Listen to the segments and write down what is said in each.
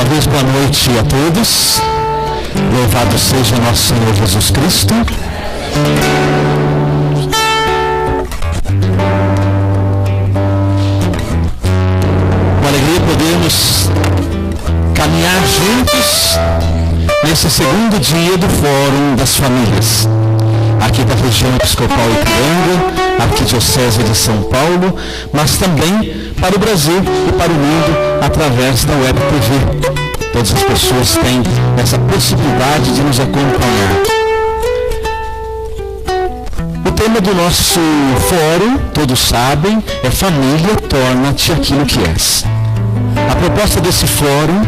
Uma vez boa noite a todos. Louvado seja nosso Senhor Jesus Cristo. Com alegria podemos caminhar juntos nesse segundo dia do Fórum das Famílias, aqui da região episcopal Ipiranga, Arquidiocese de São Paulo, mas também para o Brasil e para o mundo através da Web TV. Todas as pessoas têm essa possibilidade de nos acompanhar. O tema do nosso fórum, todos sabem, é Família, torna-te aquilo que és. A proposta desse fórum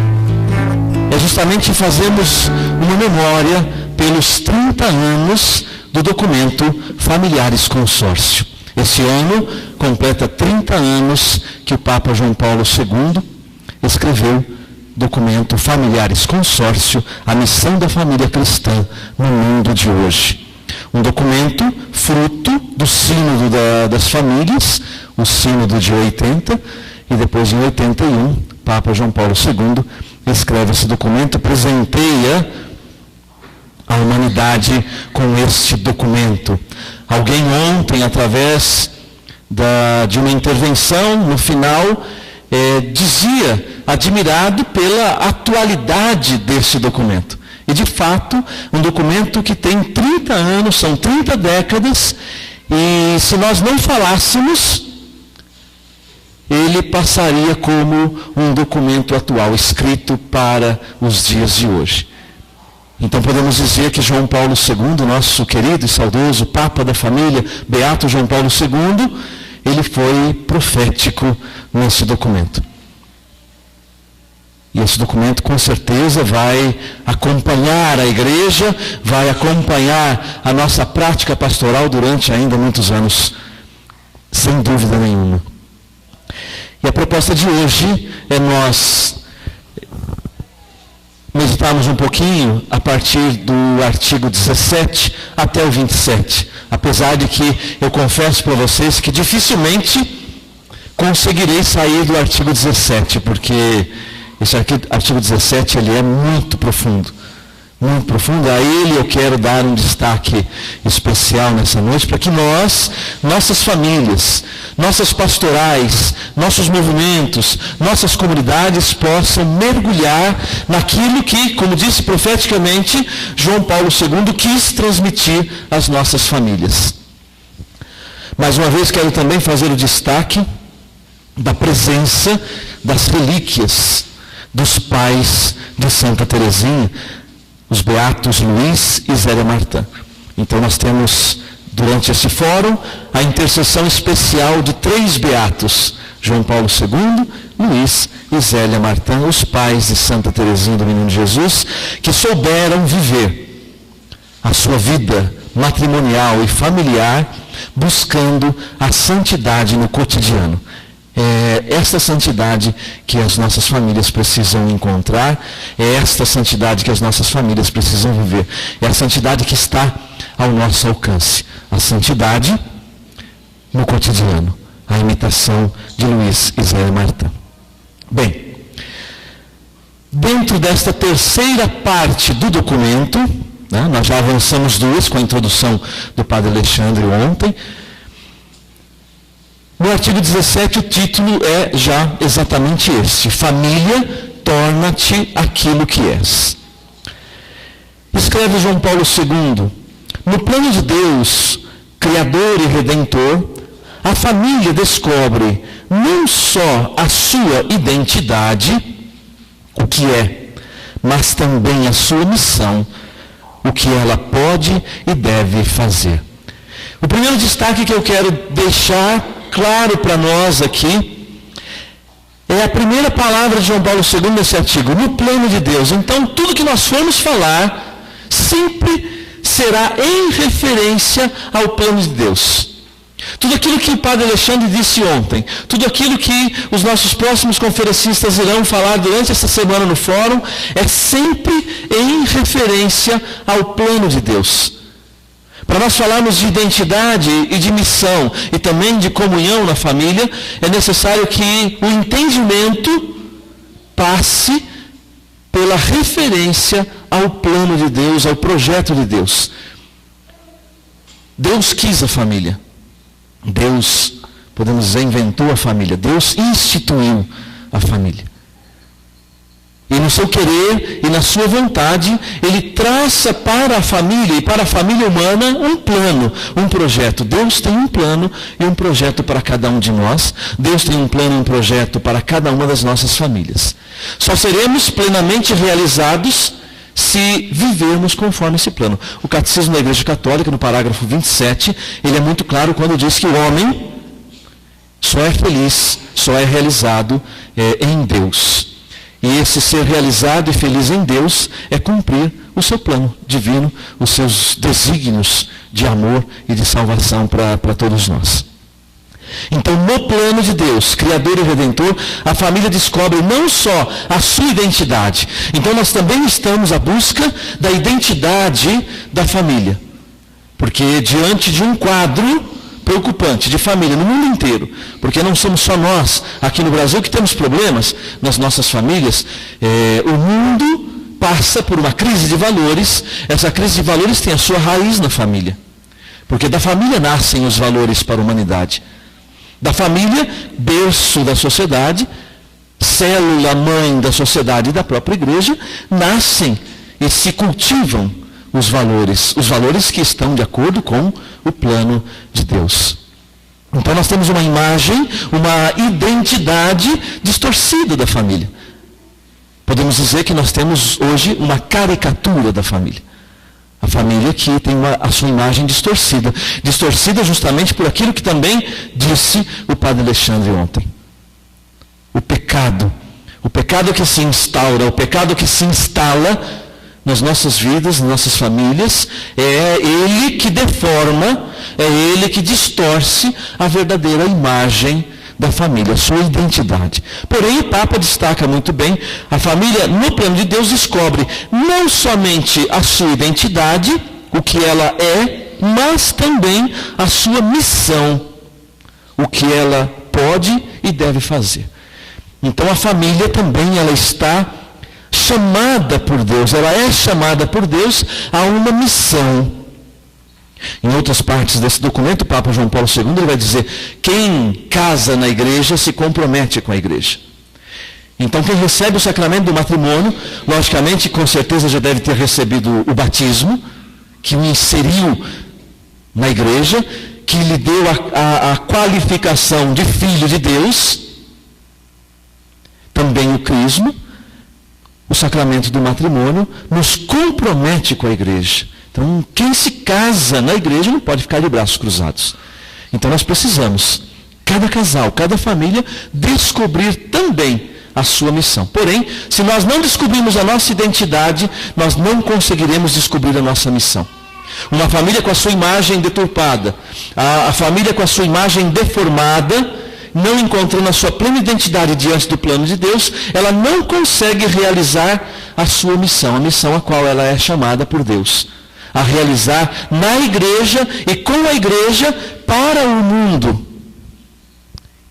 é justamente fazermos uma memória pelos 30 anos do documento Familiares Consórcio. Esse ano completa 30 anos que o Papa João Paulo II escreveu o documento Familiares Consórcio, a missão da família cristã no mundo de hoje. Um documento fruto do sínodo das famílias, o sínodo de 80, e depois em 81, Papa João Paulo II escreve esse documento, presenteia a humanidade com este documento. Alguém ontem, através de uma intervenção, no final, dizia, admirado pela atualidade desse documento. E, de fato, um documento que tem 30 anos, são 30 décadas, e se nós não falássemos, ele passaria como um documento atual, escrito para os dias de hoje. Então podemos dizer que João Paulo II, nosso querido e saudoso Papa da família, Beato João Paulo II, ele foi profético nesse documento. E esse documento com certeza vai acompanhar a igreja, vai acompanhar a nossa prática pastoral durante ainda muitos anos, sem dúvida nenhuma. E a proposta de hoje é nós meditarmos um pouquinho a partir do artigo 17 até o 27. Apesar de que eu confesso para vocês que dificilmente conseguirei sair do artigo 17, porque esse artigo 17 ele é muito profundo. Muito profundo. A ele eu quero dar um destaque especial nessa noite, para que nossas famílias, nossas pastorais, nossos movimentos, nossas comunidades possam mergulhar naquilo que, como disse profeticamente, João Paulo II quis transmitir às nossas famílias. Mais uma vez quero também fazer o destaque da presença das relíquias dos pais de Santa Teresinha, os beatos Luís e Zélia Martã. Então nós temos, durante esse fórum, a intercessão especial de 3 beatos, João Paulo II, Luís e Zélia Martã, os pais de Santa Teresinha do Menino Jesus, que souberam viver a sua vida matrimonial e familiar, buscando a santidade no cotidiano. É esta santidade que as nossas famílias precisam encontrar, é esta santidade que as nossas famílias precisam viver. É a santidade que está ao nosso alcance. A santidade no cotidiano. A imitação de Luís e Zélia Martã. Bem, dentro desta terceira parte do documento, nós já avançamos 2 com a introdução do Padre Alexandre ontem. No artigo 17, o título é já exatamente esse: Família, torna-te aquilo que és. Escreve João Paulo II: no plano de Deus, Criador e Redentor, a família descobre não só a sua identidade, o que é, mas também a sua missão, o que ela pode e deve fazer. O primeiro destaque que eu quero deixar claro para nós aqui é a primeira palavra de João Paulo II nesse artigo: no plano de Deus. Então tudo que nós formos falar sempre será em referência ao plano de Deus. Tudo aquilo que o Padre Alexandre disse ontem, tudo aquilo que os nossos próximos conferencistas irão falar durante essa semana no fórum, é sempre em referência ao plano de Deus. Para nós falarmos de identidade e de missão e também de comunhão na família, é necessário que o entendimento passe pela referência ao plano de Deus, ao projeto de Deus. Deus quis a família. Deus, podemos dizer, inventou a família. Deus instituiu a família. E no seu querer e na sua vontade, Ele traça para a família e para a família humana um plano, um projeto. Deus tem um plano e um projeto para cada um de nós. Deus tem um plano e um projeto para cada uma das nossas famílias. Só seremos plenamente realizados se vivermos conforme esse plano. O Catecismo da Igreja Católica, no parágrafo 27, ele é muito claro quando diz que o homem só é feliz, só é realizado em Deus. E esse ser realizado e feliz em Deus é cumprir o seu plano divino, os seus desígnios de amor e de salvação para todos nós. Então, no plano de Deus, Criador e Redentor, a família descobre não só a sua identidade. Então, nós também estamos à busca da identidade da família. Porque diante de um quadro preocupante de família no mundo inteiro, porque não somos só nós aqui no Brasil que temos problemas nas nossas famílias, o mundo passa por uma crise de valores. Essa crise de valores tem a sua raiz na família, porque da família nascem os valores para a humanidade. Da família, berço da sociedade, célula mãe da sociedade e da própria igreja, nascem e se cultivam os valores que estão de acordo com o plano de Deus. Então nós temos uma imagem, uma identidade distorcida da família. Podemos dizer que nós temos hoje uma caricatura da família. A família que tem a sua imagem distorcida. Distorcida justamente por aquilo que também disse o padre Alexandre ontem. O pecado que se instaura, o pecado que se instala nas nossas vidas, nas nossas famílias, é ele que deforma, é ele que distorce a verdadeira imagem da família, a sua identidade. Porém, o Papa destaca muito bem, a família, no plano de Deus, descobre não somente a sua identidade, o que ela é, mas também a sua missão, o que ela pode e deve fazer. Então, a família também, ela está chamada por Deus, ela é chamada por Deus a uma missão. Em outras partes desse documento, o Papa João Paulo II ele vai dizer: quem casa na igreja se compromete com a igreja. Então quem recebe o sacramento do matrimônio, logicamente, com certeza já deve ter recebido o batismo, que o inseriu na igreja, que lhe deu a qualificação de filho de Deus, também o crisma. O sacramento do matrimônio nos compromete com a igreja. Então, quem se casa na igreja não pode ficar de braços cruzados. Então, nós precisamos, cada casal, cada família, descobrir também a sua missão. Porém, se nós não descobrirmos a nossa identidade, nós não conseguiremos descobrir a nossa missão. Uma família com a sua imagem deturpada, a família com a sua imagem deformada, não encontrando a sua plena identidade diante do plano de Deus, ela não consegue realizar a sua missão, a missão a qual ela é chamada por Deus. A realizar na igreja e com a igreja para o mundo.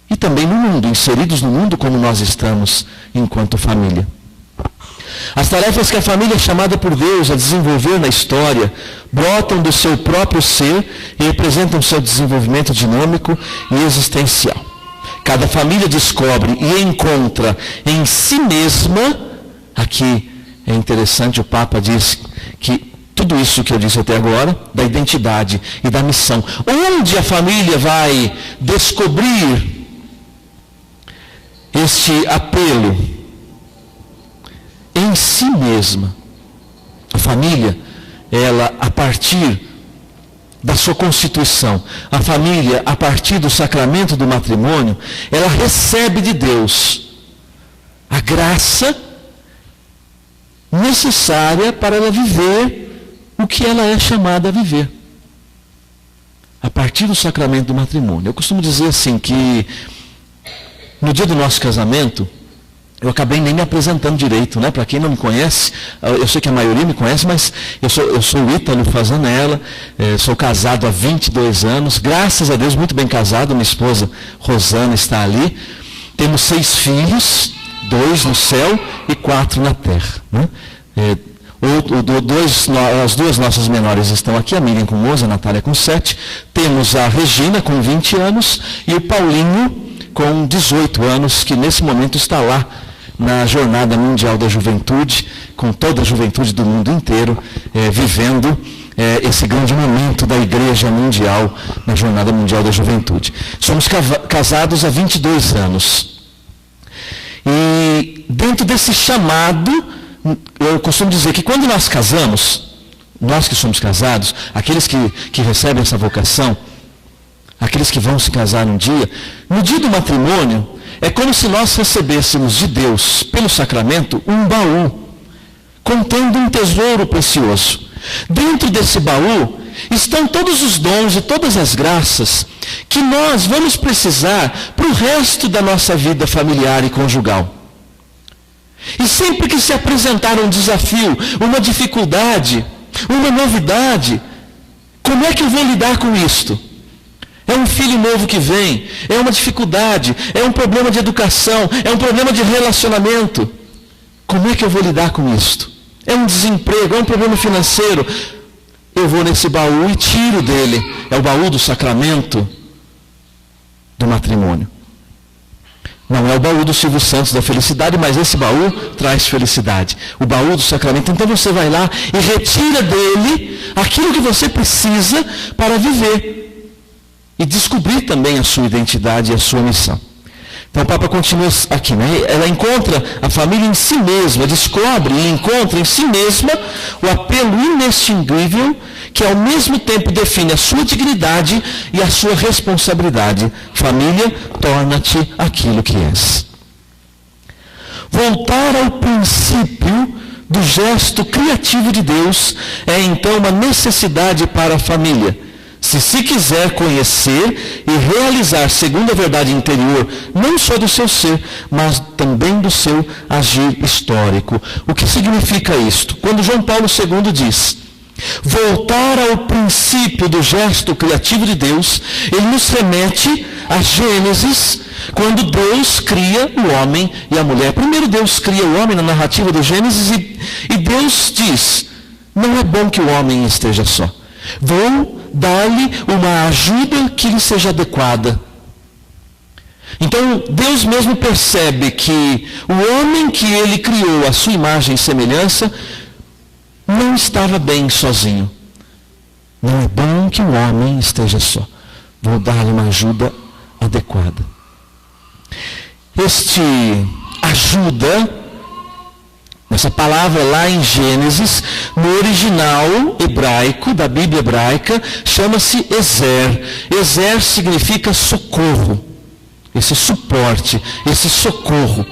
E também no mundo, inseridos no mundo como nós estamos enquanto família. As tarefas que a família é chamada por Deus a desenvolver na história brotam do seu próprio ser e representam seu desenvolvimento dinâmico e existencial. Cada família descobre e encontra em si mesma, aqui é interessante, o Papa diz que tudo isso que eu disse até agora, da identidade e da missão, onde a família vai descobrir este apelo? Em si mesma. A família, ela, a partir da sua constituição, a família, a partir do sacramento do matrimônio, ela recebe de Deus a graça necessária para ela viver o que ela é chamada a viver. A partir do sacramento do matrimônio. Eu costumo dizer assim que no dia do nosso casamento, eu acabei nem me apresentando direito, né? Para quem não me conhece, eu sei que a maioria me conhece, mas eu sou o Ítalo Fazanella, sou casado há 22 anos, graças a Deus, muito bem casado, minha esposa Rosana está ali. Temos 6 filhos, 2 no céu e 4 na terra. Né? As duas nossas menores estão aqui, a Miriam com 11, a Natália com 7. Temos a Regina com 20 anos e o Paulinho com 18 anos, que nesse momento está lá na Jornada Mundial da Juventude, com toda a juventude do mundo inteiro, vivendo esse grande momento da Igreja Mundial, na Jornada Mundial da Juventude. Somos casados há 22 anos. E dentro desse chamado, eu costumo dizer que quando nós casamos, nós que somos casados, aqueles que recebem essa vocação, aqueles que vão se casar um dia, no dia do matrimônio, é como se nós recebêssemos de Deus, pelo sacramento, um baú, contendo um tesouro precioso. Dentro desse baú estão todos os dons e todas as graças que nós vamos precisar para o resto da nossa vida familiar e conjugal. E sempre que se apresentar um desafio, uma dificuldade, uma novidade, como é que eu vou lidar com isto? É um filho novo que vem, é uma dificuldade, é um problema de educação, é um problema de relacionamento. Como é que eu vou lidar com isto? É um desemprego, é um problema financeiro. Eu vou nesse baú e tiro dele. É o baú do sacramento do matrimônio. Não é o baú do Silvio Santos da felicidade, mas esse baú traz felicidade. O baú do sacramento. Então você vai lá e retira dele aquilo que você precisa para viver. E descobrir também a sua identidade e a sua missão. Então o Papa continua aqui, né? Ela encontra a família em si mesma, descobre e encontra em si mesma o apelo inextinguível que ao mesmo tempo define a sua dignidade e a sua responsabilidade. Família, torna-te aquilo que és. Voltar ao princípio do gesto criativo de Deus é então uma necessidade para a família. Se quiser conhecer e realizar segundo a verdade interior, não só do seu ser, mas também do seu agir histórico. O que significa isto? Quando João Paulo II diz, voltar ao princípio do gesto criativo de Deus, ele nos remete a Gênesis, quando Deus cria o homem e a mulher. Primeiro Deus cria o homem na narrativa do Gênesis e Deus diz, não é bom que o homem esteja só. Vou dar-lhe uma ajuda que lhe seja adequada. Então, Deus mesmo percebe que o homem que ele criou, a sua imagem e semelhança, não estava bem sozinho. Não é bom que o homem esteja só. Vou dar-lhe uma ajuda adequada. Este ajuda, essa palavra lá em Gênesis, no original hebraico, da Bíblia hebraica, chama-se Ezer. Ezer significa socorro, esse suporte, esse socorro.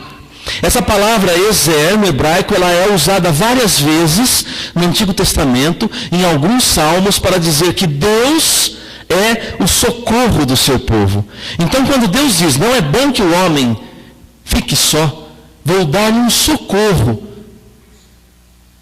Essa palavra Ezer, no hebraico, ela é usada várias vezes no Antigo Testamento, em alguns salmos, para dizer que Deus é o socorro do seu povo. Então, quando Deus diz, não é bom que o homem fique só, vou dar-lhe um socorro,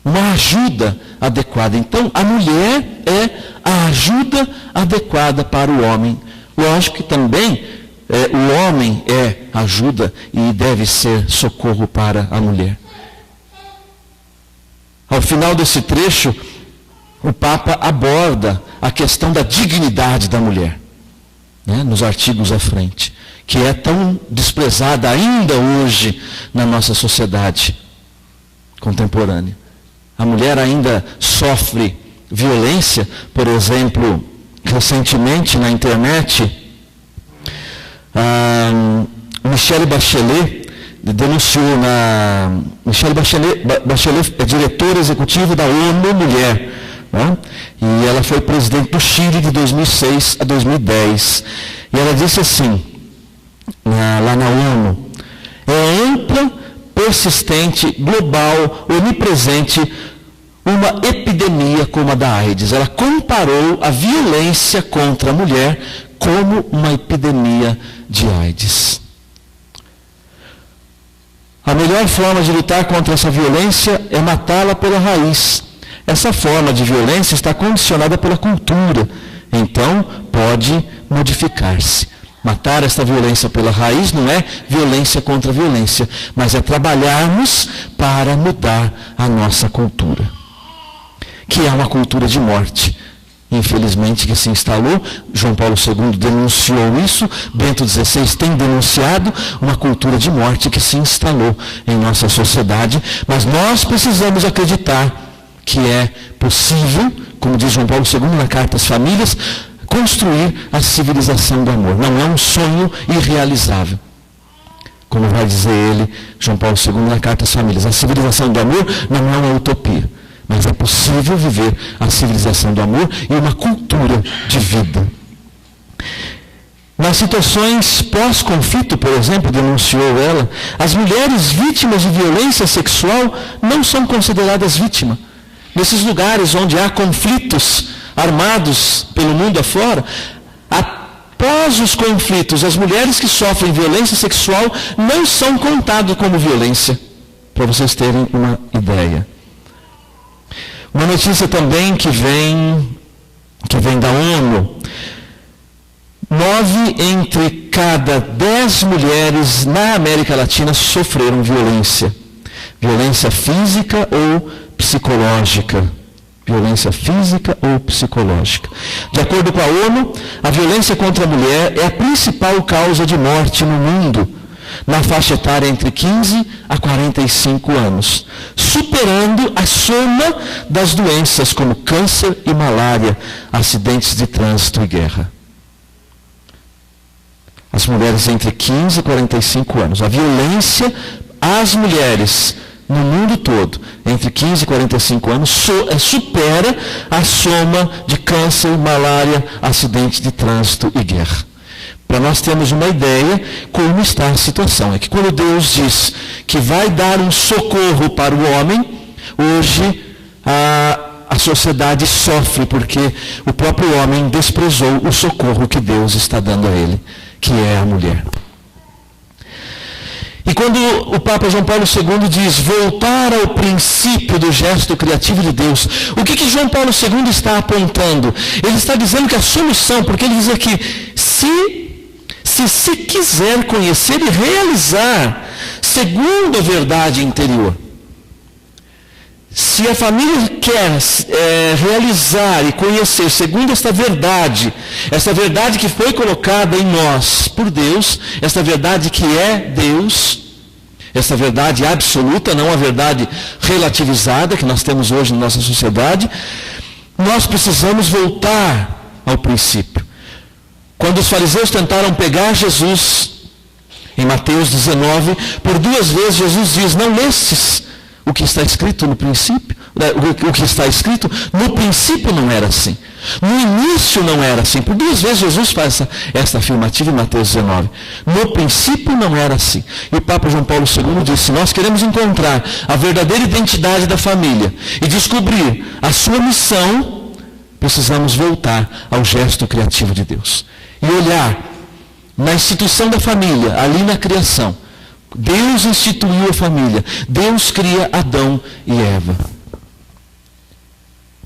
uma ajuda adequada. Então, a mulher é a ajuda adequada para o homem. Lógico que também o homem é ajuda e deve ser socorro para a mulher. Ao final desse trecho, o Papa aborda a questão da dignidade da mulher, né, nos artigos à frente, que é tão desprezada ainda hoje na nossa sociedade contemporânea. A mulher ainda sofre violência, por exemplo, recentemente na internet, Michelle Bachelet denunciou Michelle Bachelet é diretora executiva da ONU Mulher, né? E ela foi presidente do Chile de 2006 a 2010. E ela disse assim, lá na ONU, é ampla, persistente, global, onipresente, uma epidemia como a da AIDS. Ela comparou a violência contra a mulher como uma epidemia de AIDS. A melhor forma de lutar contra essa violência é matá-la pela raiz. Essa forma de violência está condicionada pela cultura, então pode modificar-se. Matar esta violência pela raiz não é violência contra violência, mas é trabalharmos para mudar a nossa cultura, que é uma cultura de morte. Infelizmente que se instalou, João Paulo II denunciou isso, Bento XVI tem denunciado uma cultura de morte que se instalou em nossa sociedade, mas nós precisamos acreditar que é possível, como diz João Paulo II na Carta às Famílias, construir a civilização do amor. Não é um sonho irrealizável. Como vai dizer ele, João Paulo II na Carta às Famílias, a civilização do amor não é uma utopia. Mas é possível viver a civilização do amor e uma cultura de vida. Nas situações pós-conflito, por exemplo, denunciou ela, as mulheres vítimas de violência sexual não são consideradas vítimas. Nesses lugares onde há conflitos armados pelo mundo afora, após os conflitos, as mulheres que sofrem violência sexual não são contadas como violência, para vocês terem uma ideia. Uma notícia também que vem da ONU. 9 entre cada 10 mulheres na América Latina sofreram violência. Violência física ou psicológica. Violência física ou psicológica. De acordo com a ONU, a violência contra a mulher é a principal causa de morte no mundo, na faixa etária entre 15 a 45 anos, superando a soma das doenças como câncer e malária, acidentes de trânsito e guerra. As mulheres entre 15 e 45 anos. A violência às mulheres no mundo todo, entre 15 e 45 anos, supera a soma de câncer, malária, acidente de trânsito e guerra. Para nós termos uma ideia como está a situação. É que quando Deus diz que vai dar um socorro para o homem, hoje a sociedade sofre porque o próprio homem desprezou o socorro que Deus está dando a ele, que é a mulher. E quando o Papa João Paulo II diz voltar ao princípio do gesto criativo de Deus, o que João Paulo II está apontando? Ele está dizendo que a solução, porque ele diz aqui, se quiser conhecer e realizar segundo a verdade interior, se a família quer realizar e conhecer segundo esta verdade que foi colocada em nós por Deus, esta verdade que é Deus, essa verdade absoluta, não a verdade relativizada que nós temos hoje na nossa sociedade, nós precisamos voltar ao princípio. Quando os fariseus tentaram pegar Jesus, em Mateus 19, por 2 vezes Jesus diz, não lestes o que está escrito no princípio? O que está escrito no princípio não era assim. No início não era assim. Por 2 vezes Jesus faz esta afirmativa em Mateus 19. No princípio não era assim. E o Papa João Paulo II disse, se nós queremos encontrar a verdadeira identidade da família e descobrir a sua missão, precisamos voltar ao gesto criativo de Deus. E olhar na instituição da família, ali na criação. Deus instituiu a família. Deus cria Adão e Eva.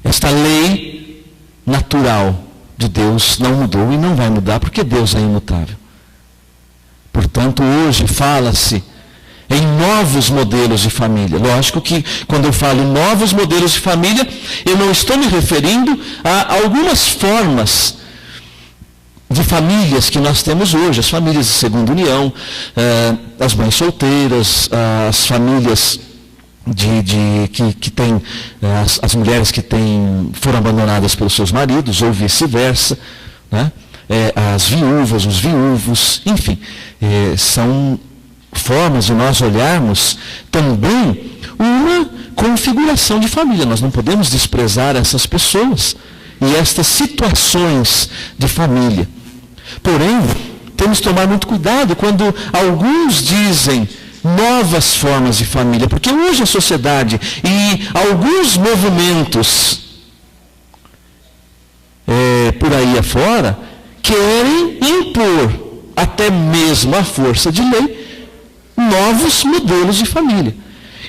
Esta lei natural de Deus não mudou e não vai mudar, porque Deus é imutável. Portanto, hoje fala-se em novos modelos de família. Lógico que quando eu falo em novos modelos de família, eu não estou me referindo a algumas formas de famílias que nós temos hoje, as famílias de segunda união, as mães solteiras, as famílias que têm, as mulheres que foram abandonadas pelos seus maridos, ou vice-versa, né? As viúvas, os viúvos, enfim, são formas de nós olharmos também uma configuração de família. Nós não podemos desprezar essas pessoas e estas situações de família. Porém, temos que tomar muito cuidado quando alguns dizem novas formas de família, porque hoje a sociedade e alguns movimentos por aí afora querem impor, até mesmo à força de lei, novos modelos de família.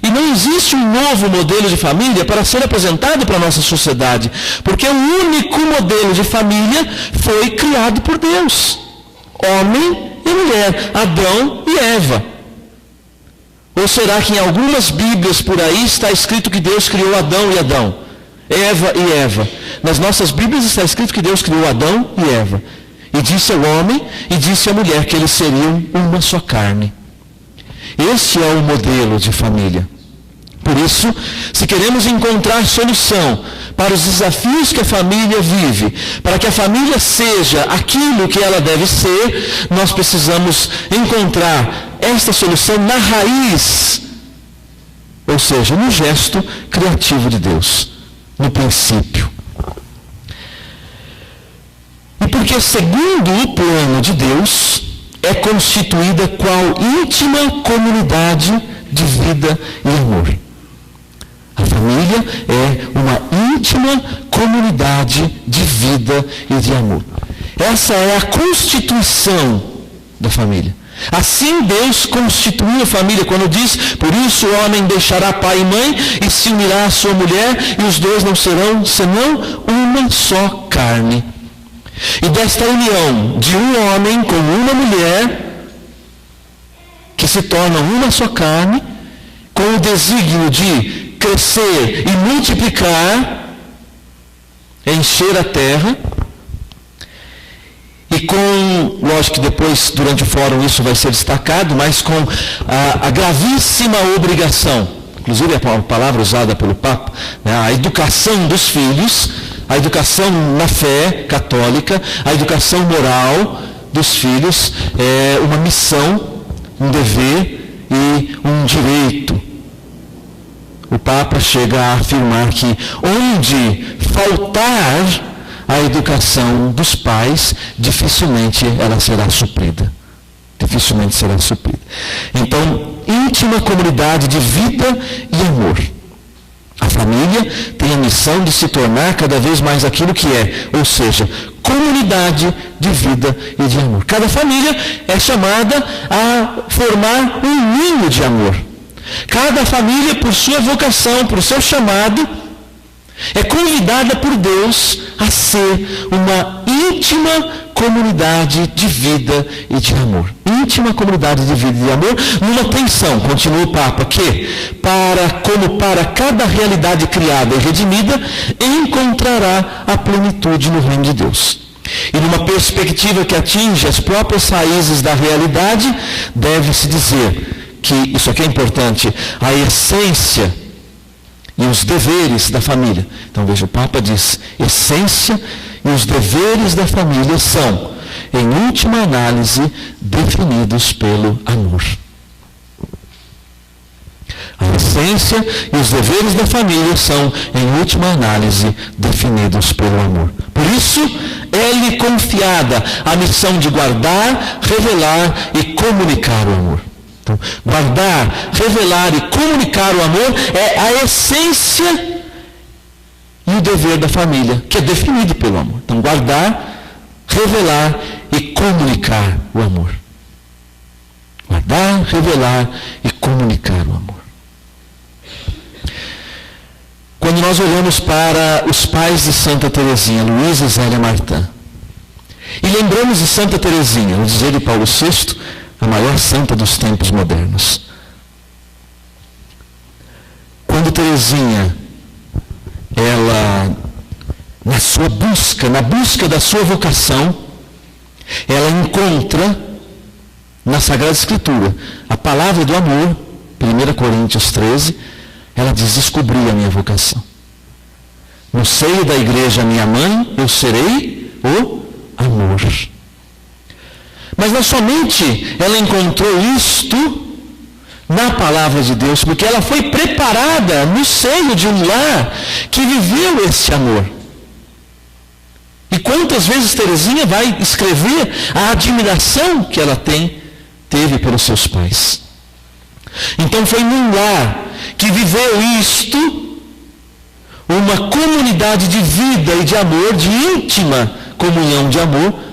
E não existe um novo modelo de família para ser apresentado para a nossa sociedade, porque o único modelo de família foi criado por Deus. Homem e mulher, Adão e Eva. Ou será que em algumas Bíblias por aí está escrito que Deus criou Adão e Adão? Eva e Eva. Nas nossas Bíblias está escrito que Deus criou Adão e Eva. E disse ao homem e disse à mulher que eles seriam uma só carne. Esse é o modelo de família. Por isso, se queremos encontrar solução para os desafios que a família vive, para que a família seja aquilo que ela deve ser, nós precisamos encontrar esta solução na raiz, ou seja, no gesto criativo de Deus, no princípio. E porque, segundo o plano de Deus, é constituída qual íntima comunidade de vida e amor. A família é uma íntima comunidade de vida e de amor. Essa é a constituição da família. Assim Deus constituiu a família quando diz: por isso o homem deixará pai e mãe e se unirá à sua mulher, e os dois não serão senão uma só carne. E desta união de um homem com uma mulher, que se tornam uma só carne, com o desígnio de crescer e multiplicar, encher a terra, e com, lógico que depois, durante o fórum, isso vai ser destacado, mas com a gravíssima obrigação, inclusive a palavra usada pelo Papa, né, a educação dos filhos, a educação na fé católica, a educação moral dos filhos, é uma missão, um dever e um direito. O Papa chega a afirmar que onde faltar a educação dos pais, dificilmente ela será suprida. Dificilmente será suprida. Então, íntima comunidade de vida e amor. A família tem a missão de se tornar cada vez mais aquilo que é, ou seja, comunidade de vida e de amor. Cada família é chamada a formar um ninho de amor. Cada família, por sua vocação, por seu chamado, é convidada por Deus a ser uma íntima comunidade de vida e de amor. Íntima comunidade de vida e de amor, numa tensão, continua o Papa, que, como para cada realidade criada e redimida, encontrará a plenitude no reino de Deus. E numa perspectiva que atinge as próprias raízes da realidade, deve-se dizer que, isso aqui é importante, a essência e os deveres da família. Então veja, o Papa diz, essência e os deveres da família são, em última análise, definidos pelo amor. A essência e os deveres da família são, em última análise, definidos pelo amor. Por isso, é-lhe confiada a missão de guardar, revelar e comunicar o amor. Então, guardar, revelar e comunicar o amor é a essência e o dever da família, que é definido pelo amor. Então, guardar, revelar e comunicar o amor. Guardar, revelar e comunicar o amor. Quando nós olhamos para os pais de Santa Teresinha, Luísa e Zélia Martin, e lembramos de Santa Teresinha, no dizer de Paulo VI, a maior santa dos tempos modernos. Quando Teresinha, ela, na busca da sua vocação, ela encontra na Sagrada Escritura a palavra do amor, 1 Coríntios 13, ela diz: descobri a minha vocação. No seio da igreja, minha mãe, eu serei o amor. Mas não somente ela encontrou isto na palavra de Deus, porque ela foi preparada no seio de um lar que viveu esse amor. E quantas vezes Teresinha vai escrever a admiração que ela teve pelos seus pais. Então foi num lar que viveu isto, uma comunidade de vida e de amor, de íntima comunhão de amor,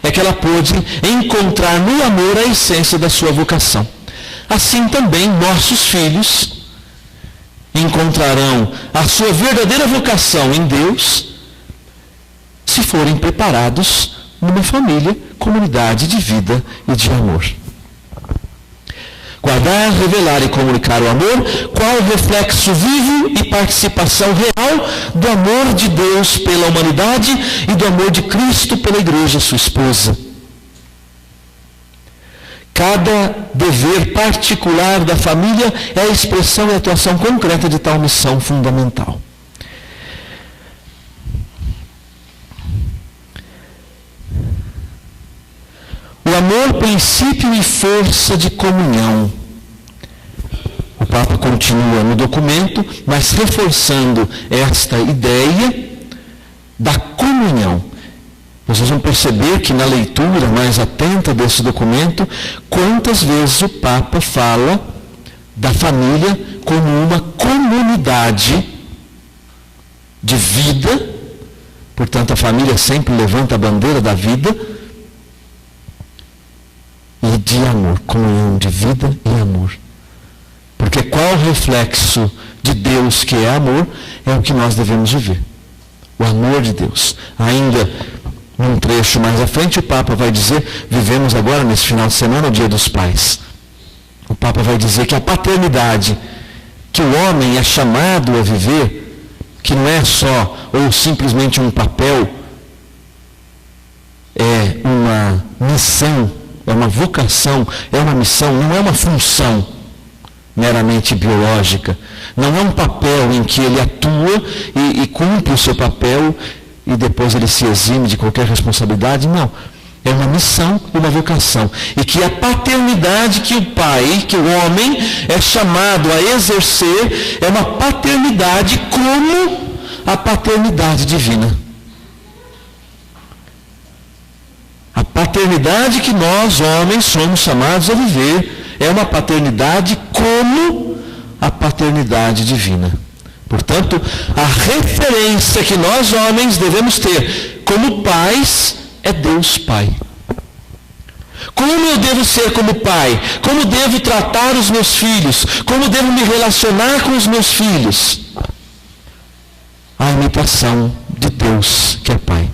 é que ela pôde encontrar no amor a essência da sua vocação. Assim também nossos filhos encontrarão a sua verdadeira vocação em Deus, se forem preparados numa família comunidade de vida e de amor. Guardar, revelar e comunicar o amor, qual reflexo vivo e participação real do amor de Deus pela humanidade e do amor de Cristo pela igreja, sua esposa. Cada dever particular da família é a expressão e atuação concreta de tal missão fundamental. O amor, princípio e força de comunhão. O Papa continua no documento, mas reforçando esta ideia da comunhão. Vocês vão perceber que na leitura mais atenta desse documento, quantas vezes o Papa fala da família como uma comunidade de vida. Portanto, a família sempre levanta a bandeira da vida e de amor, comunhão de vida e amor. Porque qual reflexo de Deus que é amor é o que nós devemos viver. O amor de Deus. Ainda num trecho mais à frente, o Papa vai dizer, vivemos agora nesse final de semana o Dia dos Pais. O Papa vai dizer que a paternidade que o homem é chamado a viver, que não é só ou simplesmente um papel, é uma missão, é uma vocação, é uma missão, não é uma função meramente biológica. Não é um papel em que ele atua e cumpre o seu papel e depois ele se exime de qualquer responsabilidade. Não. É uma missão e uma vocação. E que a paternidade que o pai, que o homem é chamado a exercer, é uma paternidade como a paternidade divina. A paternidade que nós, homens, somos chamados a viver é uma paternidade como a paternidade divina. Portanto, a referência que nós, homens, devemos ter como pais é Deus Pai. Como eu devo ser como pai? Como devo tratar os meus filhos? Como devo me relacionar com os meus filhos? A imitação de Deus, que é Pai.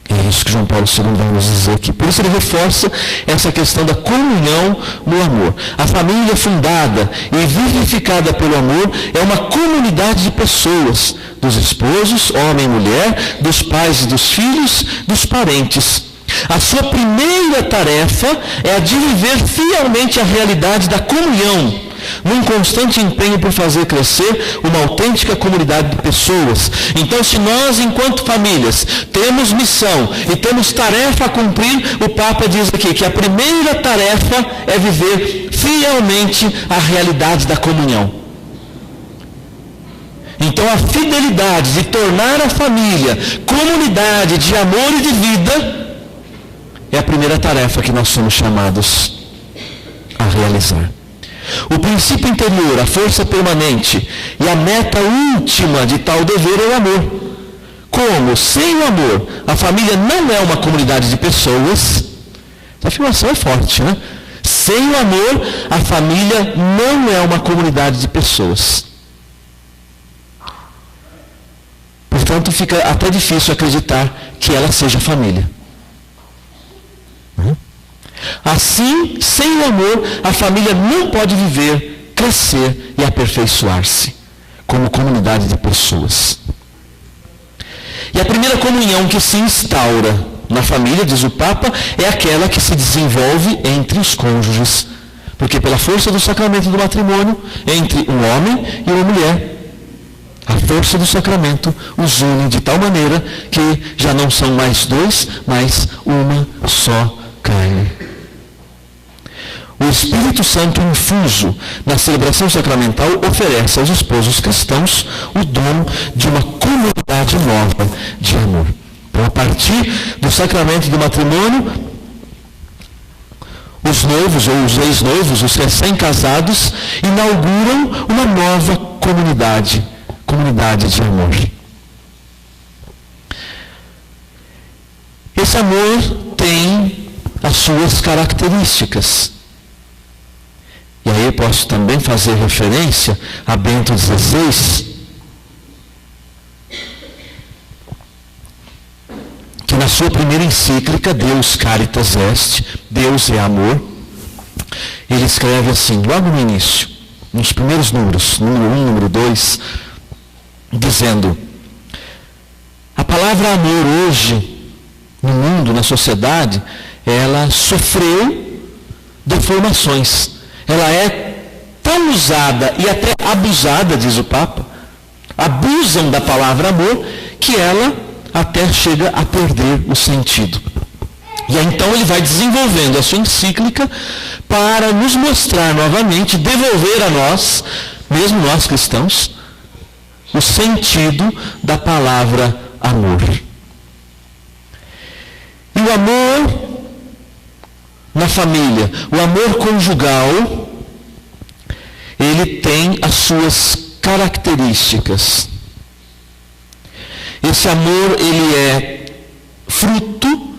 É isso que João Paulo II vai nos dizer aqui. Por isso ele reforça essa questão da comunhão no amor. A família fundada e vivificada pelo amor é uma comunidade de pessoas, dos esposos, homem e mulher, dos pais e dos filhos, dos parentes. A sua primeira tarefa é a de viver fielmente a realidade da comunhão, num constante empenho por fazer crescer uma autêntica comunidade de pessoas. Então, se nós, enquanto famílias, temos missão e temos tarefa a cumprir, o Papa diz aqui que a primeira tarefa é viver fielmente a realidade da comunhão. Então, a fidelidade de tornar a família comunidade de amor e de vida é a primeira tarefa que nós somos chamados a realizar. O princípio interior, a força permanente e a meta última de tal dever é o amor. Como, sem o amor, a família não é uma comunidade de pessoas, essa afirmação é forte, né? Sem o amor, a família não é uma comunidade de pessoas. Portanto, fica até difícil acreditar que ela seja família. Assim, sem o amor, a família não pode viver, crescer e aperfeiçoar-se como comunidade de pessoas. E a primeira comunhão que se instaura na família, diz o Papa, é aquela que se desenvolve entre os cônjuges. Porque pela força do sacramento do matrimônio, entre um homem e uma mulher, a força do sacramento os une de tal maneira que já não são mais dois, mas uma só carne. O Espírito Santo infuso na celebração sacramental oferece aos esposos cristãos o dom de uma comunidade nova de amor. Então, a partir do sacramento do matrimônio, os noivos ou os ex-noivos, os recém-casados, inauguram uma nova comunidade de amor. Esse amor tem as suas características. E aí eu posso também fazer referência a Bento XVI, que na sua primeira encíclica, Deus Caritas Est, Deus é amor, ele escreve assim, logo no início, nos primeiros números, número 1, número 2, dizendo: a palavra amor hoje, no mundo, na sociedade, ela sofreu deformações. Ela é tão usada e até abusada, diz o Papa, abusam da palavra amor, que ela até chega a perder o sentido. E aí, então ele vai desenvolvendo a sua encíclica para nos mostrar novamente, devolver a nós, mesmo nós cristãos, o sentido da palavra amor. E o amor na família, o amor conjugal, ele tem as suas características. Esse amor, ele é fruto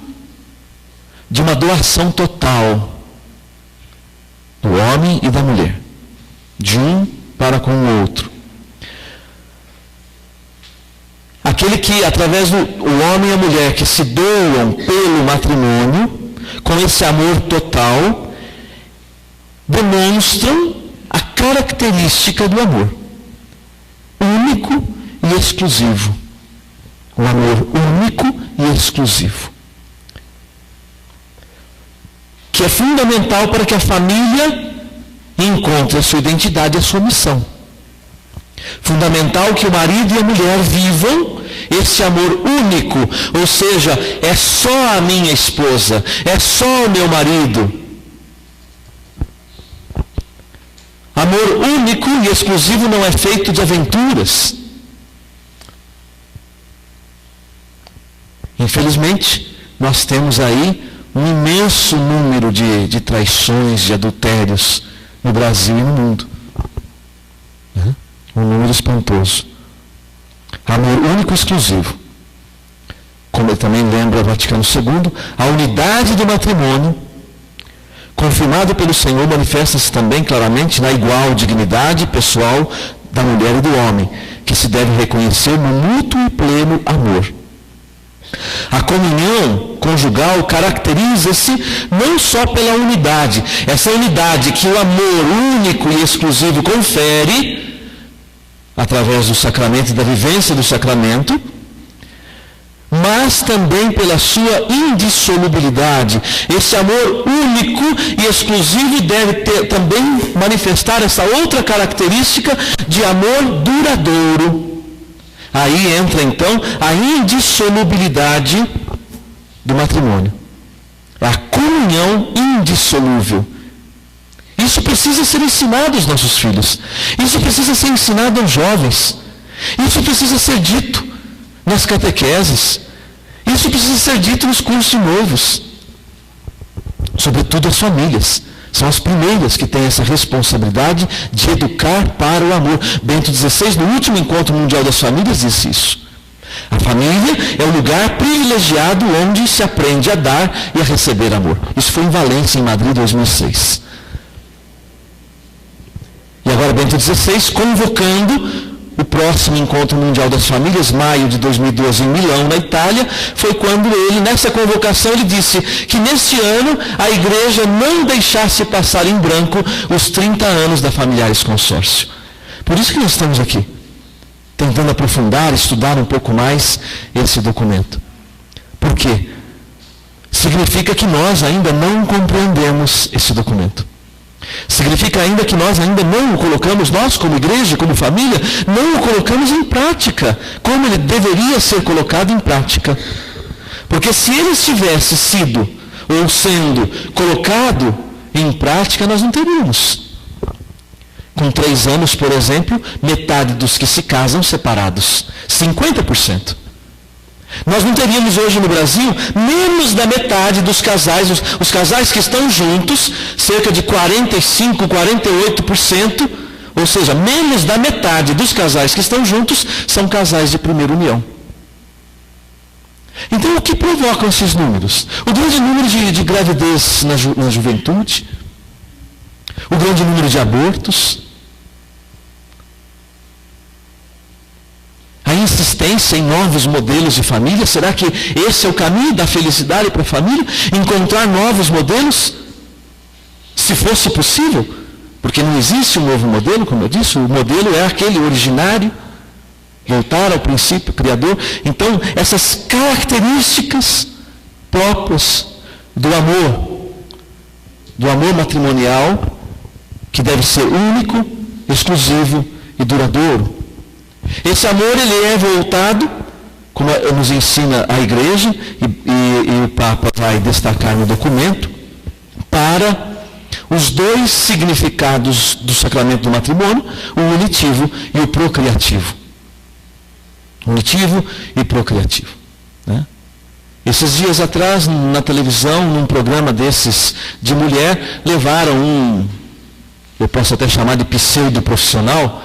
de uma doação total do homem e da mulher, de um para com o outro. Aquele que, através do homem e a mulher que se doam pelo matrimônio, com esse amor total, demonstram a característica do amor, único e exclusivo. Um amor único e exclusivo, que é fundamental para que a família encontre a sua identidade e a sua missão. Fundamental que o marido e a mulher vivam esse amor único, ou seja, é só a minha esposa, é só o meu marido. Amor único e exclusivo não é feito de aventuras. Infelizmente, nós temos aí um imenso número de traições, de adultérios no Brasil e no mundo. Um número espantoso. Amor único e exclusivo. Como ele também lembra Vaticano II, a unidade do matrimônio, confirmado pelo Senhor, manifesta-se também claramente na igual dignidade pessoal da mulher e do homem, que se deve reconhecer no mútuo e pleno amor. A comunhão conjugal caracteriza-se não só pela unidade, essa unidade que o amor único e exclusivo confere, através do sacramento e da vivência do sacramento, mas também pela sua indissolubilidade. Esse amor único e exclusivo deve também manifestar essa outra característica de amor duradouro. Aí entra então a indissolubilidade do matrimônio. A comunhão indissolúvel. Isso precisa ser ensinado aos nossos filhos. Isso precisa ser ensinado aos jovens. Isso precisa ser dito nas catequeses. Isso precisa ser dito nos cursos de noivos. Sobretudo as famílias. São as primeiras que têm essa responsabilidade de educar para o amor. Bento XVI, no último encontro mundial das famílias, disse isso. A família é o lugar privilegiado onde se aprende a dar e a receber amor. Isso foi em Valência, em Madrid, 2006. E agora Bento XVI, convocando o próximo encontro mundial das famílias, maio de 2012, em Milão, na Itália, foi quando ele, nessa convocação, ele disse que neste ano a igreja não deixasse passar em branco os 30 anos da Familiares Consórcio. Por isso que nós estamos aqui, tentando aprofundar, estudar um pouco mais esse documento. Por quê? Significa que nós ainda não compreendemos esse documento. Significa ainda que nós ainda não o colocamos, nós como igreja, como família, não o colocamos em prática, como ele deveria ser colocado em prática. Porque se ele tivesse sido, ou sendo, colocado em prática, nós não teríamos. Com 3 anos, por exemplo, metade dos que se casam separados, 50%. Nós não teríamos hoje no Brasil menos da metade dos casais, os casais que estão juntos, cerca de 45%, 48%, ou seja, menos da metade dos casais que estão juntos são casais de primeira união. Então, o que provocam esses números? O grande número de gravidez na juventude, o grande número de abortos, a insistência em novos modelos de família? Será que esse é o caminho da felicidade para a família? Encontrar novos modelos? Se fosse possível, porque não existe um novo modelo, como eu disse, o modelo é aquele originário, voltar ao princípio criador. Então, essas características próprias do amor matrimonial, que deve ser único, exclusivo e duradouro. Esse amor, ele é voltado, como nos ensina a igreja, e o Papa vai destacar no documento, para os dois significados do sacramento do matrimônio, o unitivo e o procriativo. Unitivo e procriativo. Né? Esses dias atrás, na televisão, num programa desses de mulher, levaram eu posso até chamar de pseudo-profissional,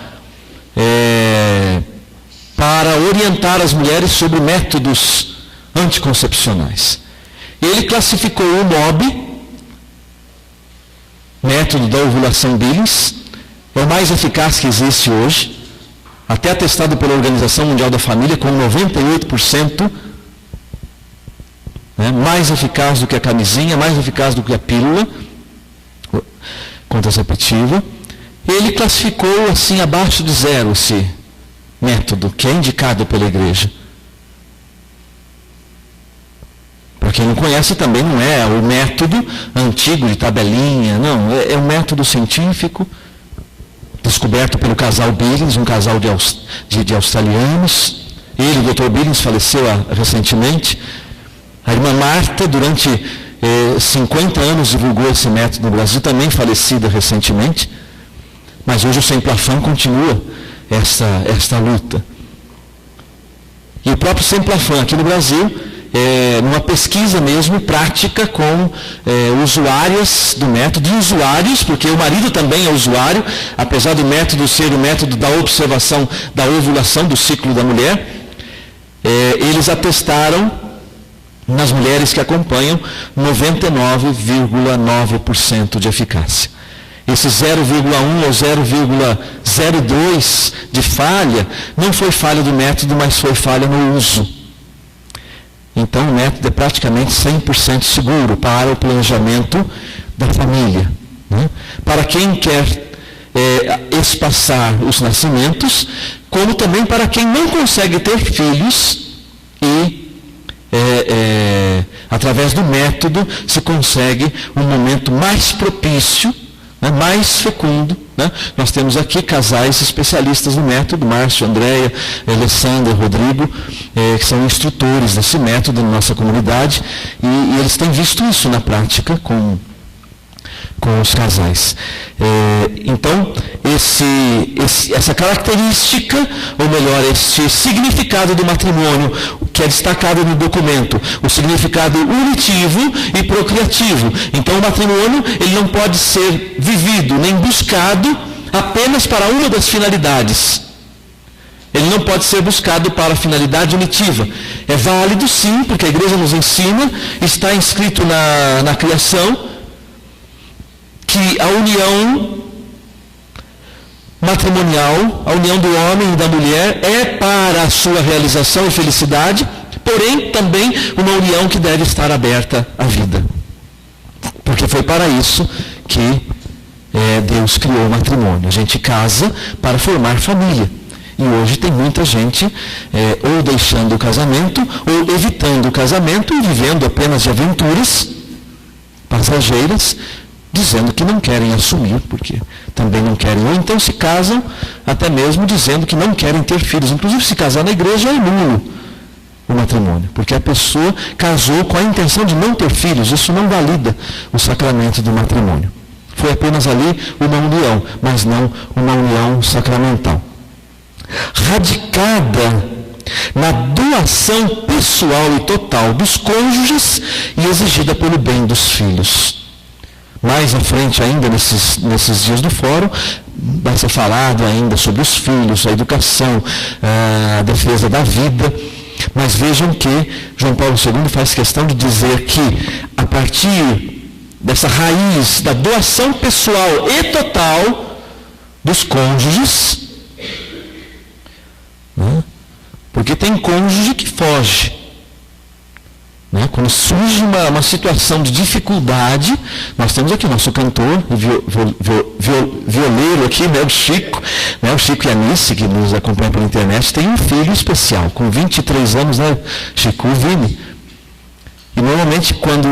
para orientar as mulheres sobre métodos anticoncepcionais. Ele classificou o MOB, método da ovulação Billings, é o mais eficaz que existe hoje, até atestado pela Organização Mundial da Família com 98%, mais eficaz do que a camisinha, mais eficaz do que a pílula contraceptiva. Ele classificou assim abaixo de 0 esse método, que é indicado pela igreja. Para quem não conhece, também não é o método antigo de tabelinha, não, é um método científico, descoberto pelo casal Billings, um casal de australianos. Ele, o Dr. Billings, faleceu recentemente. A irmã Marta, durante 50 anos, divulgou esse método no Brasil, também falecida recentemente. Mas hoje o Sem Plafond continua esta luta. E o próprio Sem Plafond, aqui no Brasil, numa pesquisa mesmo, prática com usuárias do método, de usuários, porque o marido também é usuário, apesar do método ser o método da observação da ovulação do ciclo da mulher, eles atestaram nas mulheres que acompanham 99,9% de eficácia. Esse 0,1 ou 0,02 de falha não foi falha do método, mas foi falha no uso. Então o método é praticamente 100% seguro para o planejamento da família. Né? Para quem quer espaçar os nascimentos, como também para quem não consegue ter filhos e através do método se consegue um momento mais propício, mais fecundo. Né? Nós temos aqui casais especialistas no método, Márcio, Andréia, Alessandra, Rodrigo, que são instrutores desse método na nossa comunidade, e eles têm visto isso na prática com os casais. Então, essa característica, ou melhor, esse significado do matrimônio, que é destacado no documento, o significado unitivo e procriativo. Então, o matrimônio, ele não pode ser vivido nem buscado apenas para uma das finalidades. Ele não pode ser buscado para a finalidade unitiva. É válido, sim, porque a igreja nos ensina, está inscrito na criação, que a união matrimonial, a união do homem e da mulher é para a sua realização e felicidade, porém também uma união que deve estar aberta à vida. Porque foi para isso que Deus criou o matrimônio. A gente casa para formar família. E hoje tem muita gente ou deixando o casamento, ou evitando o casamento e vivendo apenas de aventuras passageiras, dizendo que não querem assumir, porque também não querem, ou então se casam até mesmo dizendo que não querem ter filhos. Inclusive, se casar na igreja é nulo o matrimônio, porque a pessoa casou com a intenção de não ter filhos. Isso não valida o sacramento do matrimônio. Foi apenas ali uma união, mas não uma união sacramental. Radicada na doação pessoal e total dos cônjuges e exigida pelo bem dos filhos. Mais à frente ainda, nesses dias do fórum, vai ser falado ainda sobre os filhos, a educação, a defesa da vida. Mas vejam que João Paulo II faz questão de dizer que, a partir dessa raiz da doação pessoal e total dos cônjuges, Porque tem cônjuge que foge. Né? Quando surge uma situação de dificuldade, nós temos aqui o nosso cantor, violeiro aqui, né? O Chico e a Nice, que nos acompanha pela internet, tem um filho especial, com 23 anos, né, Chico? O Vini. E normalmente, quando,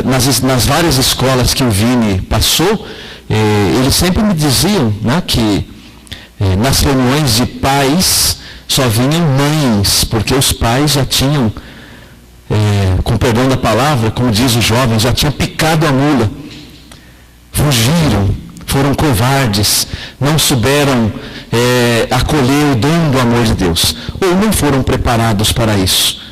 nas várias escolas que o Vini passou, eles sempre me diziam, né, que nas reuniões de pais só vinham mães, porque os pais já tinham, com perdão da palavra, como diz os jovens, já tinham picado a mula, fugiram, foram covardes, não souberam acolher o dom do amor de Deus, ou não foram preparados para isso.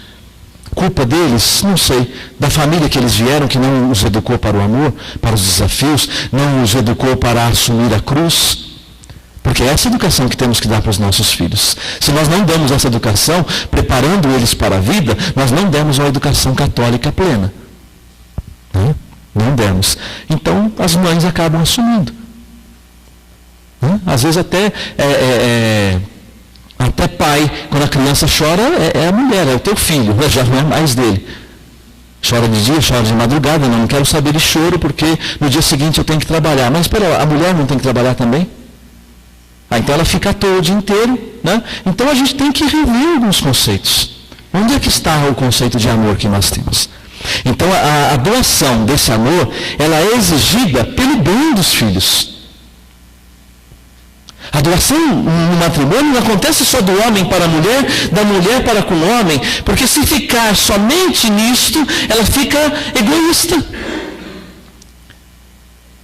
Culpa deles? Não sei. Da família que eles vieram, que não os educou para o amor, para os desafios, não os educou para assumir a cruz. Porque é essa educação que temos que dar para os nossos filhos. Se nós não damos essa educação, preparando eles para a vida, nós não demos uma educação católica plena. Não demos. Então, as mães acabam assumindo. Às vezes até pai, quando a criança chora, é a mulher, é o teu filho, já não é mais dele. Chora de dia, chora de madrugada, não quero saber de choro, porque no dia seguinte eu tenho que trabalhar. Mas espera, a mulher não tem que trabalhar também? Então ela fica à toa o dia inteiro, né? Então a gente tem que rever alguns conceitos. Onde é que está o conceito de amor que nós temos? Então a doação desse amor, ela é exigida pelo bem dos filhos. A doação no matrimônio não acontece só do homem para a mulher, da mulher para com o homem, porque se ficar somente nisto, ela fica egoísta.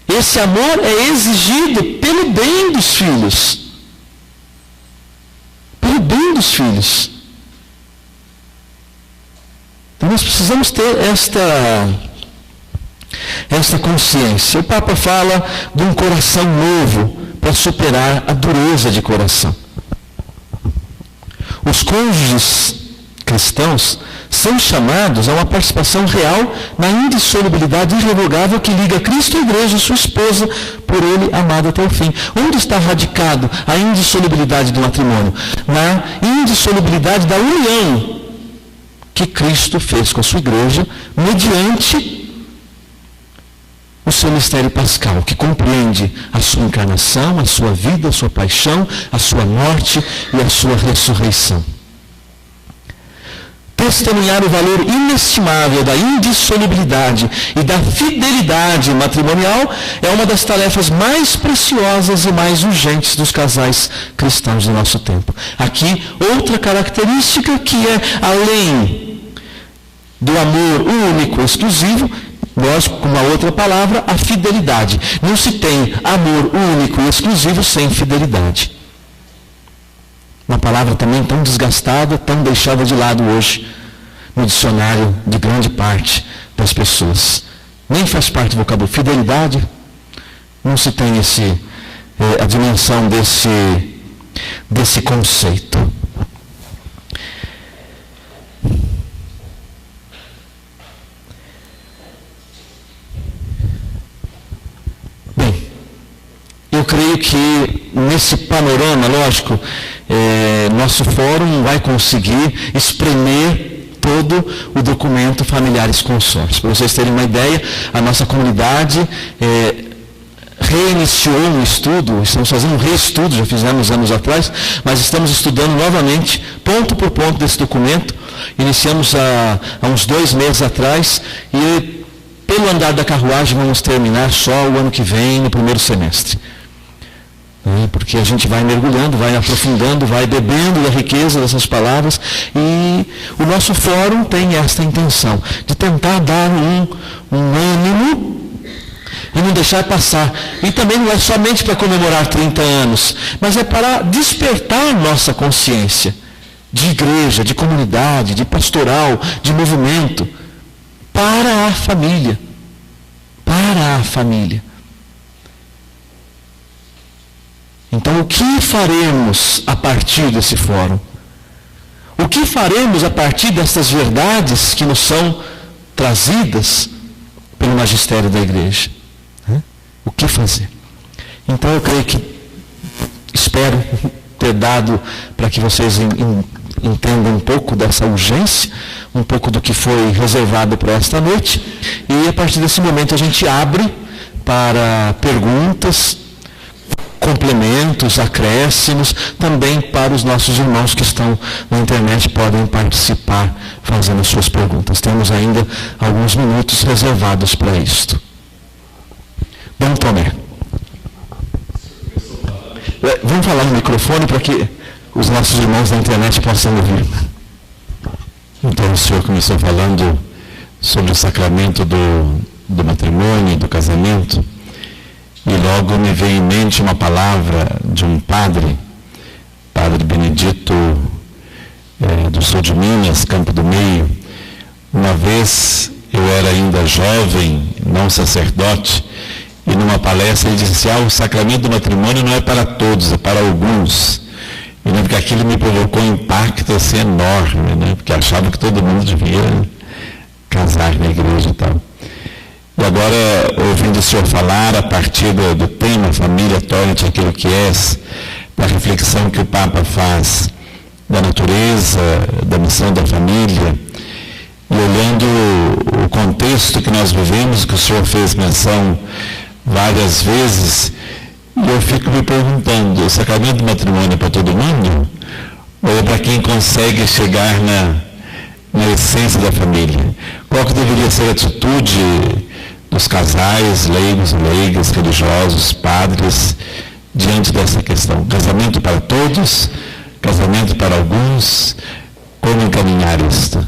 Esse amor é exigido pelo bem dos filhos. Pelo bem dos filhos. Então nós precisamos ter esta consciência. O Papa fala de um coração novo para superar a dureza de coração. Os cônjuges cristãos são chamados a uma participação real na indissolubilidade irrevogável que liga Cristo à igreja, sua esposa, por ele amada até o fim. Onde está radicado a indissolubilidade do matrimônio? Na indissolubilidade da união que Cristo fez com a sua igreja, mediante o seu mistério pascal, que compreende a sua encarnação, a sua vida, a sua paixão, a sua morte e a sua ressurreição. Testemunhar o valor inestimável da indissolubilidade e da fidelidade matrimonial é uma das tarefas mais preciosas e mais urgentes dos casais cristãos do nosso tempo. Aqui, outra característica que é, além do amor único, exclusivo, nós, com uma outra palavra, a fidelidade. Não se tem amor único e exclusivo sem fidelidade. Uma palavra também tão desgastada, tão deixada de lado hoje, no dicionário de grande parte das pessoas. Nem faz parte do vocabulário. Fidelidade, não se tem a dimensão desse conceito. Eu creio que nesse panorama, lógico, nosso fórum não vai conseguir espremer todo o documento Familiares Consórcios. Para vocês terem uma ideia, a nossa comunidade reiniciou um estudo, estamos fazendo um reestudo, já fizemos anos atrás, mas estamos estudando novamente, ponto por ponto desse documento. Iniciamos há uns 2 meses atrás e pelo andar da carruagem vamos terminar só o ano que vem, no primeiro semestre. Porque a gente vai mergulhando, vai aprofundando, vai bebendo da riqueza dessas palavras, e o nosso fórum tem esta intenção, de tentar dar um ânimo e não deixar passar. E também não é somente para comemorar 30 anos, mas é para despertar nossa consciência de igreja, de comunidade, de pastoral, de movimento, para a família. Para a família. Então, o que faremos a partir desse fórum? O que faremos a partir dessas verdades que nos são trazidas pelo magistério da igreja? O que fazer? Então, eu creio que, espero ter dado para que vocês entenda um pouco dessa urgência, um pouco do que foi reservado para esta noite, e a partir desse momento a gente abre para perguntas, complementos, acréscimos, também para os nossos irmãos que estão na internet, podem participar fazendo suas perguntas. Temos ainda alguns minutos reservados para isto. Dom Tomé. Vamos falar no microfone para que os nossos irmãos da internet possam ouvir. Então o senhor começou falando sobre o sacramento do matrimônio, do casamento, e logo me veio em mente uma palavra de um padre, Padre Benedito do sul de Minas, Campo do Meio. Uma vez eu era ainda jovem, não sacerdote, e numa palestra ele disse assim, o sacramento do matrimônio não é para todos, é para alguns. E lembro que aquilo me provocou um impacto assim, enorme, né? Porque achava que todo mundo devia casar na igreja e tal. E agora, ouvindo o senhor falar, a partir do tema Família, torne-te aquilo que és, da reflexão que o Papa faz da natureza, da missão da família, e olhando o contexto que nós vivemos, que o senhor fez menção várias vezes, e eu fico me perguntando, o sacramento do matrimônio é para todo mundo? Ou é para quem consegue chegar na essência da família? Qual que deveria ser a atitude dos casais, leigos e leigas, religiosos, padres, diante dessa questão? Casamento para todos? Casamento para alguns? Como encaminhar isto?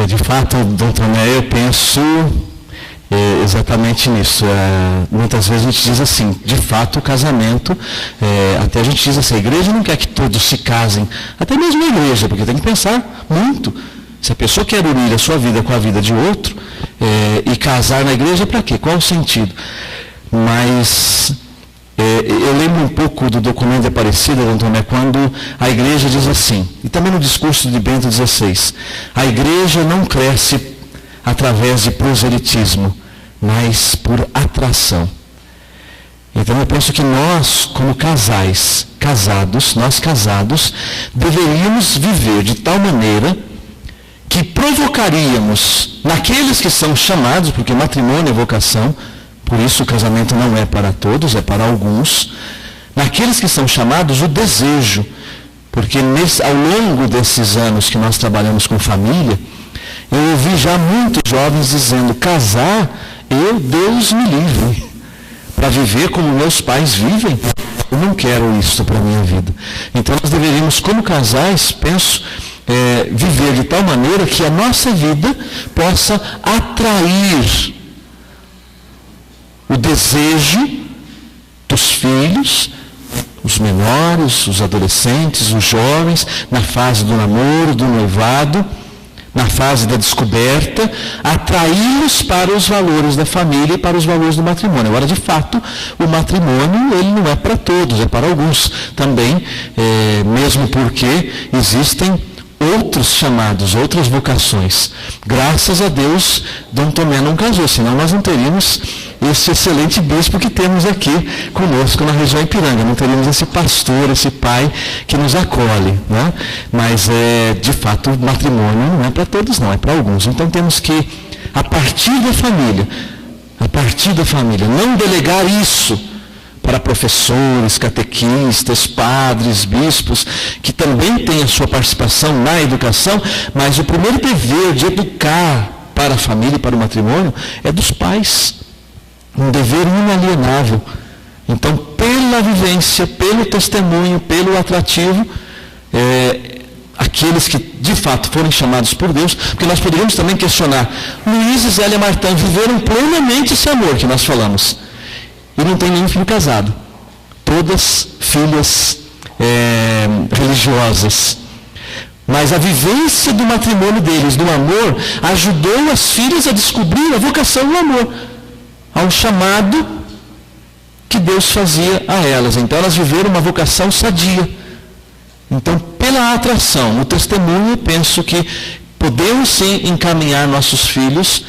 De fato, doutor Né, eu penso exatamente nisso. Muitas vezes a gente diz assim, de fato o casamento, até a gente diz assim, a igreja não quer que todos se casem, até mesmo a igreja, porque tem que pensar muito. Se a pessoa quer unir a sua vida com a vida de outro, e casar na igreja, para quê? Qual o sentido? Mas eu lembro um pouco do documento de Aparecida, doutor Né, quando a igreja diz assim, e também no discurso de Bento XVI, a igreja não cresce através de proselitismo, mas por atração. Então eu penso que nós, como casais, nós casados, deveríamos viver de tal maneira que provocaríamos naqueles que são chamados, porque matrimônio é vocação, por isso o casamento não é para todos, é para alguns, naqueles que são chamados o desejo, porque ao longo desses anos que nós trabalhamos com família, eu ouvi já muitos jovens dizendo, casar, Deus me livre, para viver como meus pais vivem, eu não quero isso para a minha vida. Então nós deveríamos, como casais, penso, viver de tal maneira que a nossa vida possa atrair o desejo dos filhos, os menores, os adolescentes, os jovens, na fase do namoro, do noivado, na fase da descoberta, atraí-los para os valores da família e para os valores do matrimônio. Agora, de fato, o matrimônio ele não é para todos, é para alguns também, mesmo porque existem outros chamados, outras vocações. Graças a Deus, Dom Tomé não casou, senão nós não teríamos esse excelente bispo que temos aqui conosco na região Ipiranga, não teríamos esse pastor, esse pai que nos acolhe, né? Mas de fato o matrimônio não é para todos, não, é para alguns. Então temos que, a partir da família, não delegar isso para professores, catequistas, padres, bispos, que também têm a sua participação na educação, mas o primeiro dever de educar para a família e para o matrimônio é dos pais. Um dever inalienável. Então, pela vivência, pelo testemunho, pelo atrativo, aqueles que de fato forem chamados por Deus, porque nós poderíamos também questionar, Luiz e Zélia Martã viveram plenamente esse amor que nós falamos, e não tem nenhum filho casado. Todas filhas religiosas. Mas a vivência do matrimônio deles, do amor, ajudou as filhas a descobrir a vocação do amor, ao chamado que Deus fazia a elas. Então elas viveram uma vocação sadia. Então, pela atração, no testemunho, eu penso que podemos sim encaminhar nossos filhos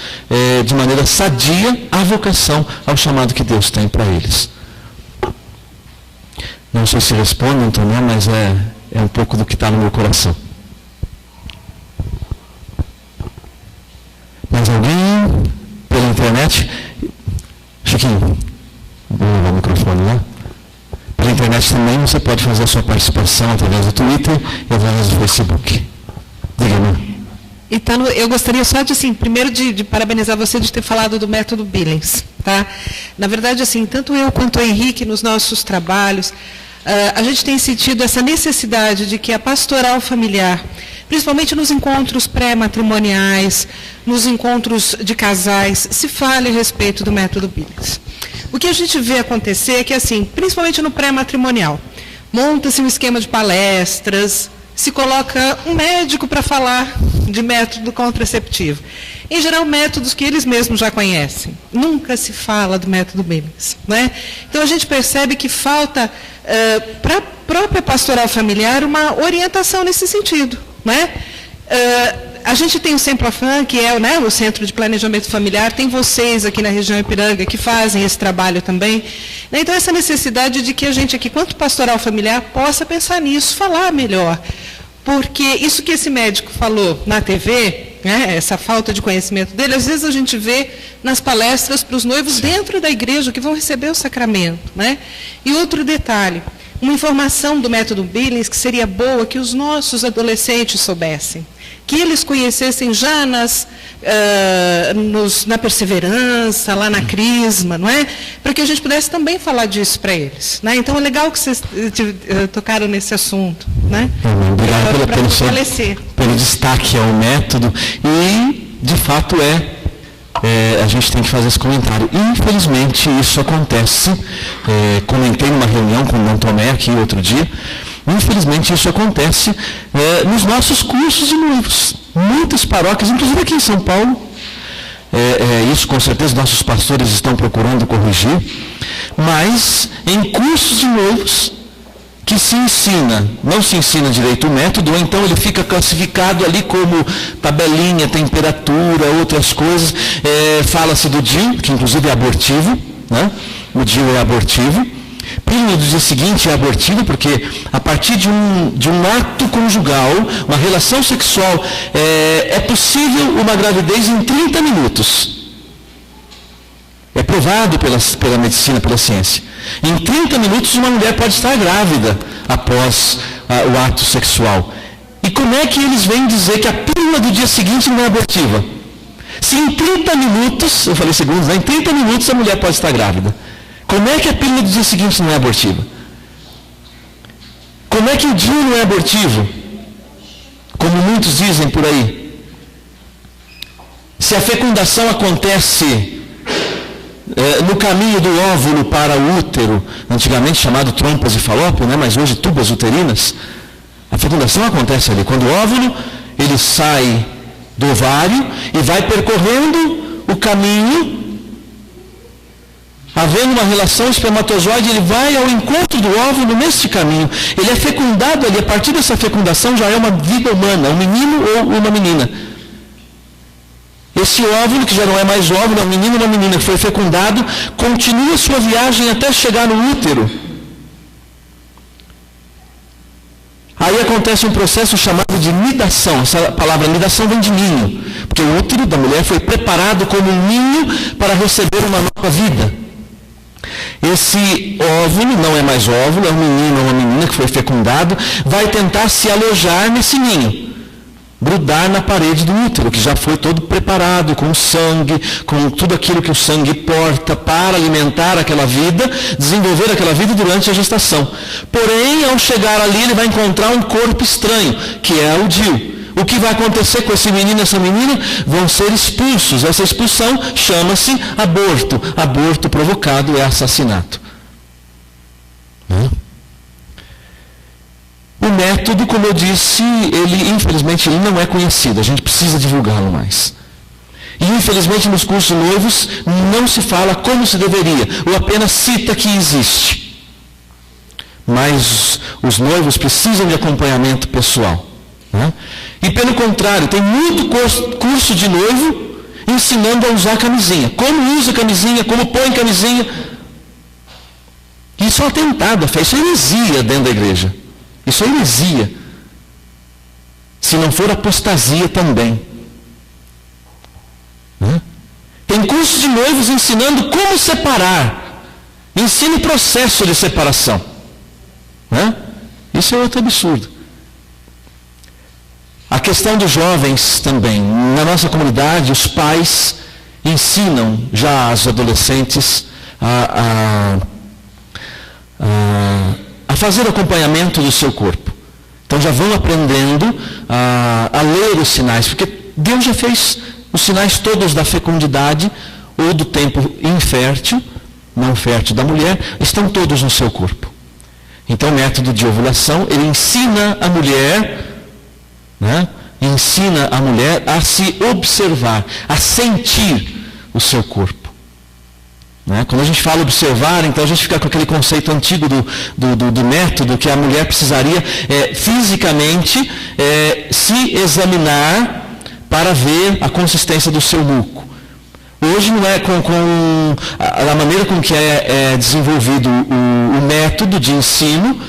de maneira sadia à vocação, ao chamado que Deus tem para eles. Não sei se respondem também, mas é um pouco do que está no meu coração. Mais alguém? Pela internet? Chiquinho, vou levar o microfone lá. Pela internet também você pode fazer a sua participação através do Twitter e através do Facebook. Diga-me. Então, eu gostaria só de, assim, primeiro de parabenizar você de ter falado do método Billings, tá? Na verdade, assim, tanto eu quanto o Henrique, nos nossos trabalhos, a gente tem sentido essa necessidade de que a pastoral familiar, principalmente nos encontros pré-matrimoniais, nos encontros de casais, se fale a respeito do método Billings. O que a gente vê acontecer é que, assim, principalmente no pré-matrimonial, monta-se um esquema de palestras, se coloca um médico para falar de método contraceptivo. Em geral, métodos que eles mesmos já conhecem. Nunca se fala do método Billings, né? Então, a gente percebe que falta, para a própria pastoral familiar, uma orientação nesse sentido, né? A gente tem o Semplafam, que é, né, o Centro de Planejamento Familiar, tem vocês aqui na região Ipiranga que fazem esse trabalho também. Então, essa necessidade de que a gente aqui, quanto pastoral familiar, possa pensar nisso, falar melhor. Porque isso que esse médico falou na TV, né, essa falta de conhecimento dele, às vezes a gente vê nas palestras para os noivos dentro da igreja que vão receber o sacramento, né? E outro detalhe, uma informação do método Billings que seria boa que os nossos adolescentes soubessem, que eles conhecessem já na perseverança, lá na crisma, não é? Para que a gente pudesse também falar disso para eles, né? Então é legal que vocês tocaram nesse assunto, né? Obrigado pelo destaque ao método e, de fato, a gente tem que fazer esse comentário. Infelizmente, isso acontece. Comentei numa reunião com o Dom Tomé aqui outro dia. Infelizmente, isso acontece nos nossos cursos de noivos. Muitas paróquias, inclusive aqui em São Paulo, isso com certeza nossos pastores estão procurando corrigir, mas em cursos de noivos que não se ensina direito o método, ou então ele fica classificado ali como tabelinha, temperatura, outras coisas. Fala-se do DIU, que inclusive é abortivo, né? O DIU é abortivo. Pílula do dia seguinte é abortivo, porque a partir de um ato conjugal, uma relação sexual, é possível uma gravidez em 30 minutos. É provado pela medicina, pela ciência. Em 30 minutos uma mulher pode estar grávida após o ato sexual. E como é que eles vêm dizer que a pílula do dia seguinte não é abortiva? Se em 30 minutos, eu falei segundos, né? Em 30 minutos a mulher pode estar grávida. Como é que a pílula do dia seguinte não é abortiva? Como é que o DIU não é abortivo? Como muitos dizem por aí. Se a fecundação acontece no caminho do óvulo para o útero, antigamente chamado trompas de falópio, né? Mas hoje tubas uterinas, a fecundação acontece ali. Quando o óvulo ele sai do ovário e vai percorrendo o caminho, havendo uma relação espermatozoide, ele vai ao encontro do óvulo neste caminho. Ele é fecundado ali, a partir dessa fecundação já é uma vida humana, um menino ou uma menina. Esse óvulo, que já não é mais óvulo, é um menino ou uma menina que foi fecundado, continua sua viagem até chegar no útero. Aí acontece um processo chamado de nidação. Essa palavra nidação vem de ninho, porque o útero da mulher foi preparado como um ninho para receber uma nova vida. Esse óvulo não é mais óvulo, é um menino ou uma menina que foi fecundado, vai tentar se alojar nesse ninho, grudar na parede do útero, que já foi todo preparado com sangue, com tudo aquilo que o sangue porta para alimentar aquela vida, desenvolver aquela vida durante a gestação. Porém, ao chegar ali, ele vai encontrar um corpo estranho, que é o DIU. O que vai acontecer com esse menino e essa menina? Vão ser expulsos. Essa expulsão chama-se aborto. Aborto provocado é assassinato. O método, como eu disse, infelizmente ele não é conhecido. A gente precisa divulgá-lo mais. E infelizmente nos cursos noivos não se fala como se deveria, ou apenas cita que existe. Mas os noivos precisam de acompanhamento pessoal. E pelo contrário, tem muito curso de noivo ensinando a usar camisinha. Como usa camisinha, como põe camisinha. E Isso é um atentado à fé, isso é heresia dentro da igreja. Isso é heresia. Se não for apostasia também. Tem cursos de noivos ensinando como separar. Ensine o processo de separação. Isso é outro absurdo. A questão dos jovens também. Na nossa comunidade, os pais ensinam já aos adolescentes a fazer acompanhamento do seu corpo. Então já vão aprendendo a ler os sinais, porque Deus já fez os sinais todos da fecundidade ou do tempo infértil, não fértil da mulher, estão todos no seu corpo. Então o método de ovulação, ele ensina a mulher, ensina a mulher a se observar, a sentir o seu corpo. Quando a gente fala observar, então a gente fica com aquele conceito antigo do método, que a mulher precisaria fisicamente se examinar para ver a consistência do seu muco. Hoje não é com a maneira com que é desenvolvido o método de ensino.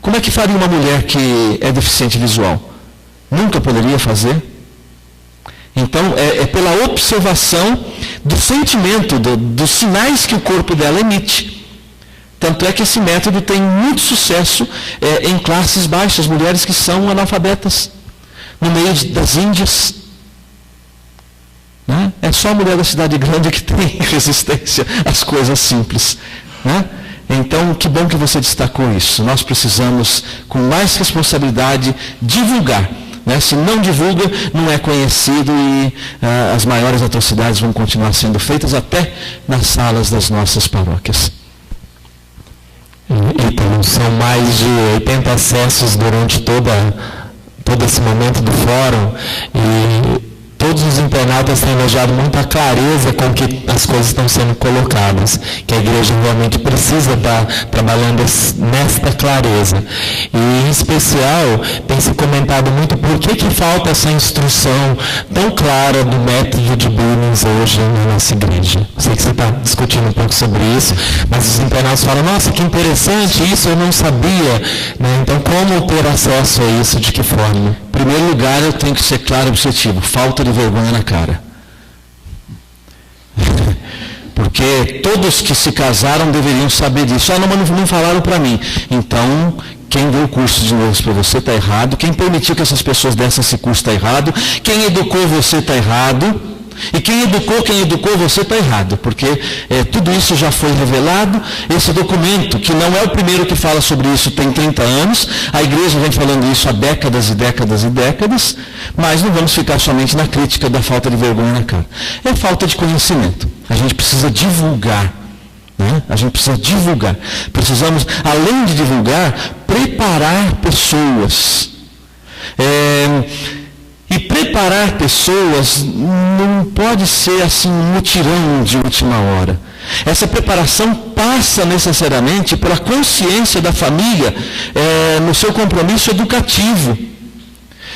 Como é que faria uma mulher que é deficiente visual? Nunca poderia fazer. Então, é pela observação do sentimento, dos sinais que o corpo dela emite. Tanto é que esse método tem muito sucesso em classes baixas, mulheres que são analfabetas, no meio das Índias. É só a mulher da cidade grande que tem resistência às coisas simples. Então, que bom que você destacou isso. Nós precisamos, com mais responsabilidade, divulgar. Se não divulga, não é conhecido e as maiores atrocidades vão continuar sendo feitas até nas salas das nossas paróquias. Então, são mais de 80 acessos durante todo esse momento do fórum e todos os internautas têm elogiado muito a clareza com que as coisas estão sendo colocadas, que a igreja realmente precisa estar trabalhando nesta clareza. E, em especial, tem se comentado muito por que falta essa instrução tão clara do método de Billings hoje na nossa igreja. Sei que você está discutindo um pouco sobre isso, mas os internautas falam, nossa, que interessante, isso eu não sabia. Então, como ter acesso a isso, de que forma? Em primeiro lugar, eu tenho que ser claro e objetivo. Falta de vergonha na cara. Porque todos que se casaram deveriam saber disso. Mas não falaram para mim. Então, quem deu o curso de noivos para você está errado. Quem permitiu que essas pessoas dessem esse curso está errado. Quem educou você está errado. E quem educou você está errado, porque tudo isso já foi revelado. Esse documento, que não é o primeiro que fala sobre isso, tem 30 anos, a igreja vem falando isso há décadas e décadas e décadas, mas não vamos ficar somente na crítica da falta de vergonha na cara. É falta de conhecimento. A gente precisa divulgar. A gente precisa divulgar. Precisamos, além de divulgar, preparar pessoas. E preparar pessoas não pode ser assim um mutirão de última hora. Essa preparação passa necessariamente pela consciência da família no seu compromisso educativo.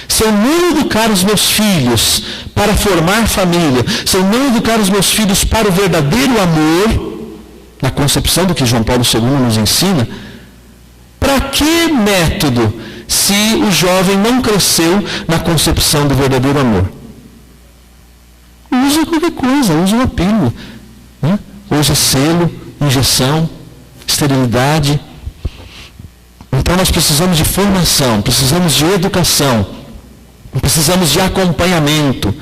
Se eu não educar os meus filhos para formar família, se eu não educar os meus filhos para o verdadeiro amor, na concepção do que João Paulo II nos ensina, para que método se o jovem não cresceu na concepção do verdadeiro amor? Usa qualquer coisa, usa uma pílula. Usa selo, injeção, esterilidade. Então nós precisamos de formação, precisamos de educação, precisamos de acompanhamento,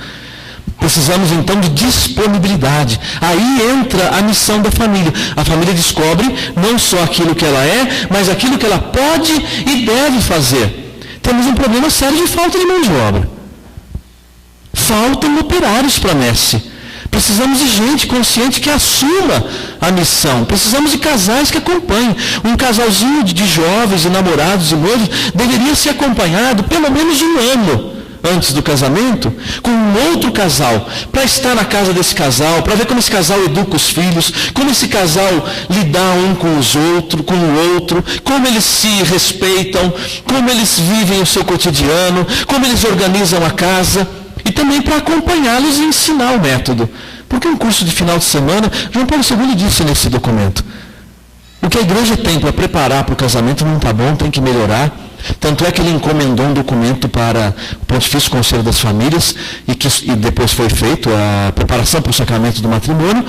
precisamos então de disponibilidade. Aí entra a missão da família. A família descobre não só aquilo que ela é, mas aquilo que ela pode e deve fazer. Temos um problema sério de falta de mão de obra. Faltam operários para a messe. Precisamos de gente consciente que assuma a missão. Precisamos de casais que acompanhem. Um casalzinho de jovens e namorados e noivos deveria ser acompanhado pelo menos de um ano antes do casamento, com um outro casal, para estar na casa desse casal, para ver como esse casal educa os filhos, como esse casal lida um com o outro, como eles se respeitam, como eles vivem o seu cotidiano, como eles organizam a casa, e também para acompanhá-los e ensinar o método. Porque um curso de final de semana, João Paulo II disse nesse documento, O que a igreja tem para preparar para o casamento não está bom, tem que melhorar. Tanto é que ele encomendou um documento para o Pontifício Conselho das Famílias e depois foi feito a preparação para o sacramento do matrimônio,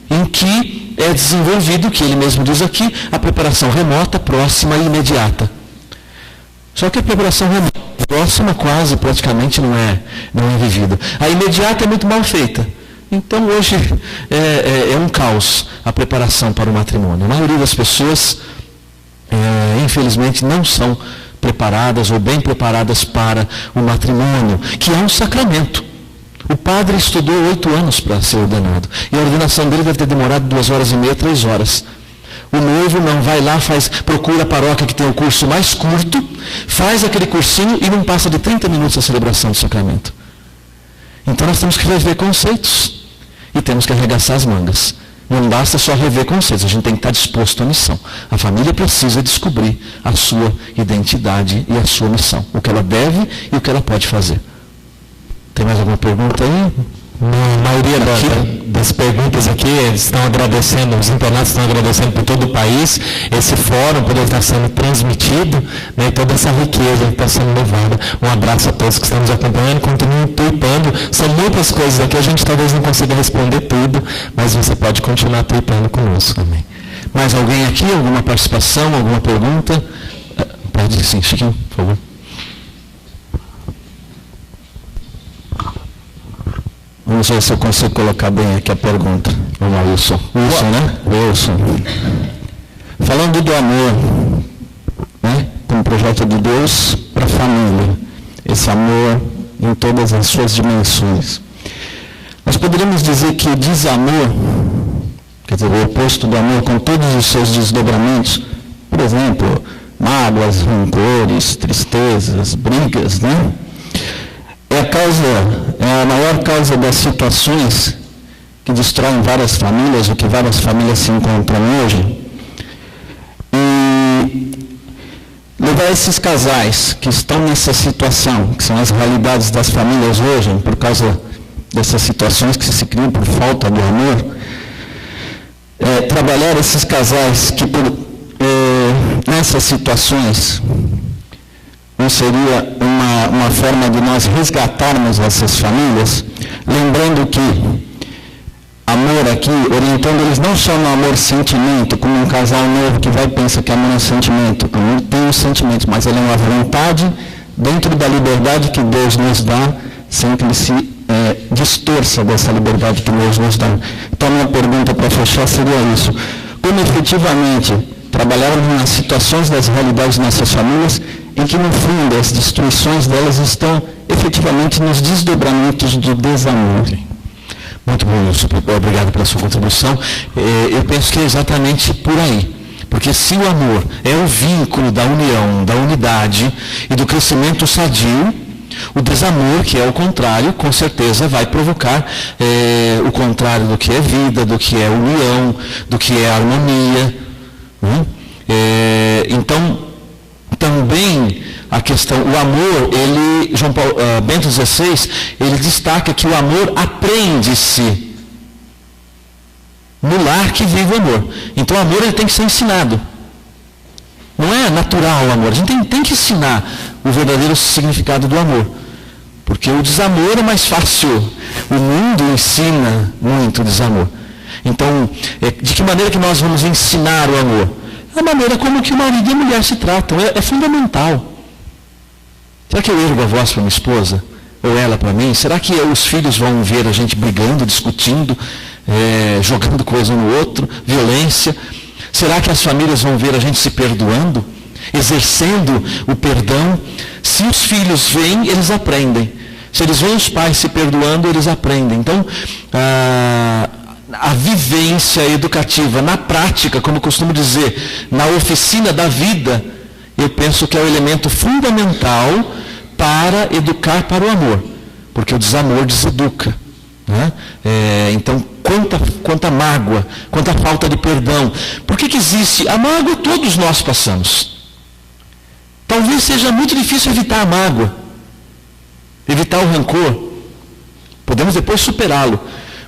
em que é desenvolvido, que ele mesmo diz aqui, a preparação remota, próxima e imediata. Só que a preparação remota, próxima quase, praticamente não é vivida. A imediata é muito mal feita. Então hoje é um caos a preparação para o matrimônio. A maioria das pessoas, infelizmente, não são preparadas ou bem preparadas para o matrimônio, que é um sacramento. O padre estudou 8 anos para ser ordenado. E a ordenação dele deve ter demorado 2h30, 3 horas. O noivo não vai lá, procura a paróquia que tem o curso mais curto, faz aquele cursinho e não passa de 30 minutos a celebração do sacramento. Então nós temos que rever conceitos e temos que arregaçar as mangas. Não basta só rever conceitos, a gente tem que estar disposto à missão. A família precisa descobrir a sua identidade e a sua missão, o que ela deve e o que ela pode fazer. Tem mais alguma pergunta aí? A maioria das perguntas aqui, eles estão agradecendo, os internatos estão agradecendo por todo o país, esse fórum poder estar sendo transmitido, né, e toda essa riqueza que está sendo levada. Um abraço a todos que estão nos acompanhando, continuem tuipando. São muitas coisas aqui, a gente talvez não consiga responder tudo, mas você pode continuar tuipando conosco também. Mais alguém aqui? Alguma participação, alguma pergunta? Pode sim, Chiquinho, por favor. Vamos ver se eu consigo colocar bem aqui a pergunta. Vamos lá, Wilson. Wilson, né? Wilson. Falando do amor, né? Como projeto de Deus para a família. Esse amor em todas as suas dimensões. Nós poderíamos dizer que o desamor, quer dizer, o oposto do amor com todos os seus desdobramentos, por exemplo, mágoas, rancores, tristezas, brigas, né? É a maior causa das situações que destroem várias famílias, o que várias famílias se encontram hoje. E levar esses casais que estão nessa situação, que são as realidades das famílias hoje, por causa dessas situações que se criam por falta do amor, trabalhar esses casais que nessas situações não seria uma forma de nós resgatarmos essas famílias, lembrando que amor aqui, orientando eles não só no amor-sentimento, como um casal novo que vai e pensa que amor é um sentimento. Amor tem os sentimentos, mas ele é uma vontade dentro da liberdade que Deus nos dá, sem que ele se distorça dessa liberdade que Deus nos dá. Então, a minha pergunta para fechar seria isso. Como efetivamente trabalharmos nas situações das realidades de nossas famílias, em que, no fundo, as destruições delas estão efetivamente nos desdobramentos do desamor. Muito bom, Wilson. Obrigado pela sua contribuição. Eu penso que é exatamente por aí. Porque se o amor é o vínculo da união, da unidade e do crescimento sadio, o desamor, que é o contrário, com certeza vai provocar o contrário do que é vida, do que é união, do que é harmonia. Então, também a questão, o amor, Bento XVI, ele destaca que o amor aprende-se no lar que vive o amor. Então o amor ele tem que ser ensinado. Não é natural o amor, a gente tem que ensinar o verdadeiro significado do amor. Porque o desamor é mais fácil. O mundo ensina muito o desamor. Então, de que maneira que nós vamos ensinar o amor? A maneira como que o marido e a mulher se tratam. É fundamental. Será que eu ergo a voz para minha esposa? Ou ela para mim? Será que os filhos vão ver a gente brigando, discutindo, jogando coisa um no outro, violência? Será que as famílias vão ver a gente se perdoando, exercendo o perdão? Se os filhos veem, eles aprendem. Se eles veem os pais se perdoando, eles aprendem. Então, a vivência educativa na prática, como eu costumo dizer, na oficina da vida, eu penso que é o elemento fundamental para educar para o amor, porque o desamor deseduca, né? Então, quanta mágoa, quanta falta de perdão. Por que existe? A mágoa todos nós passamos. Talvez seja muito difícil evitar a mágoa, evitar o rancor. Podemos depois superá-lo,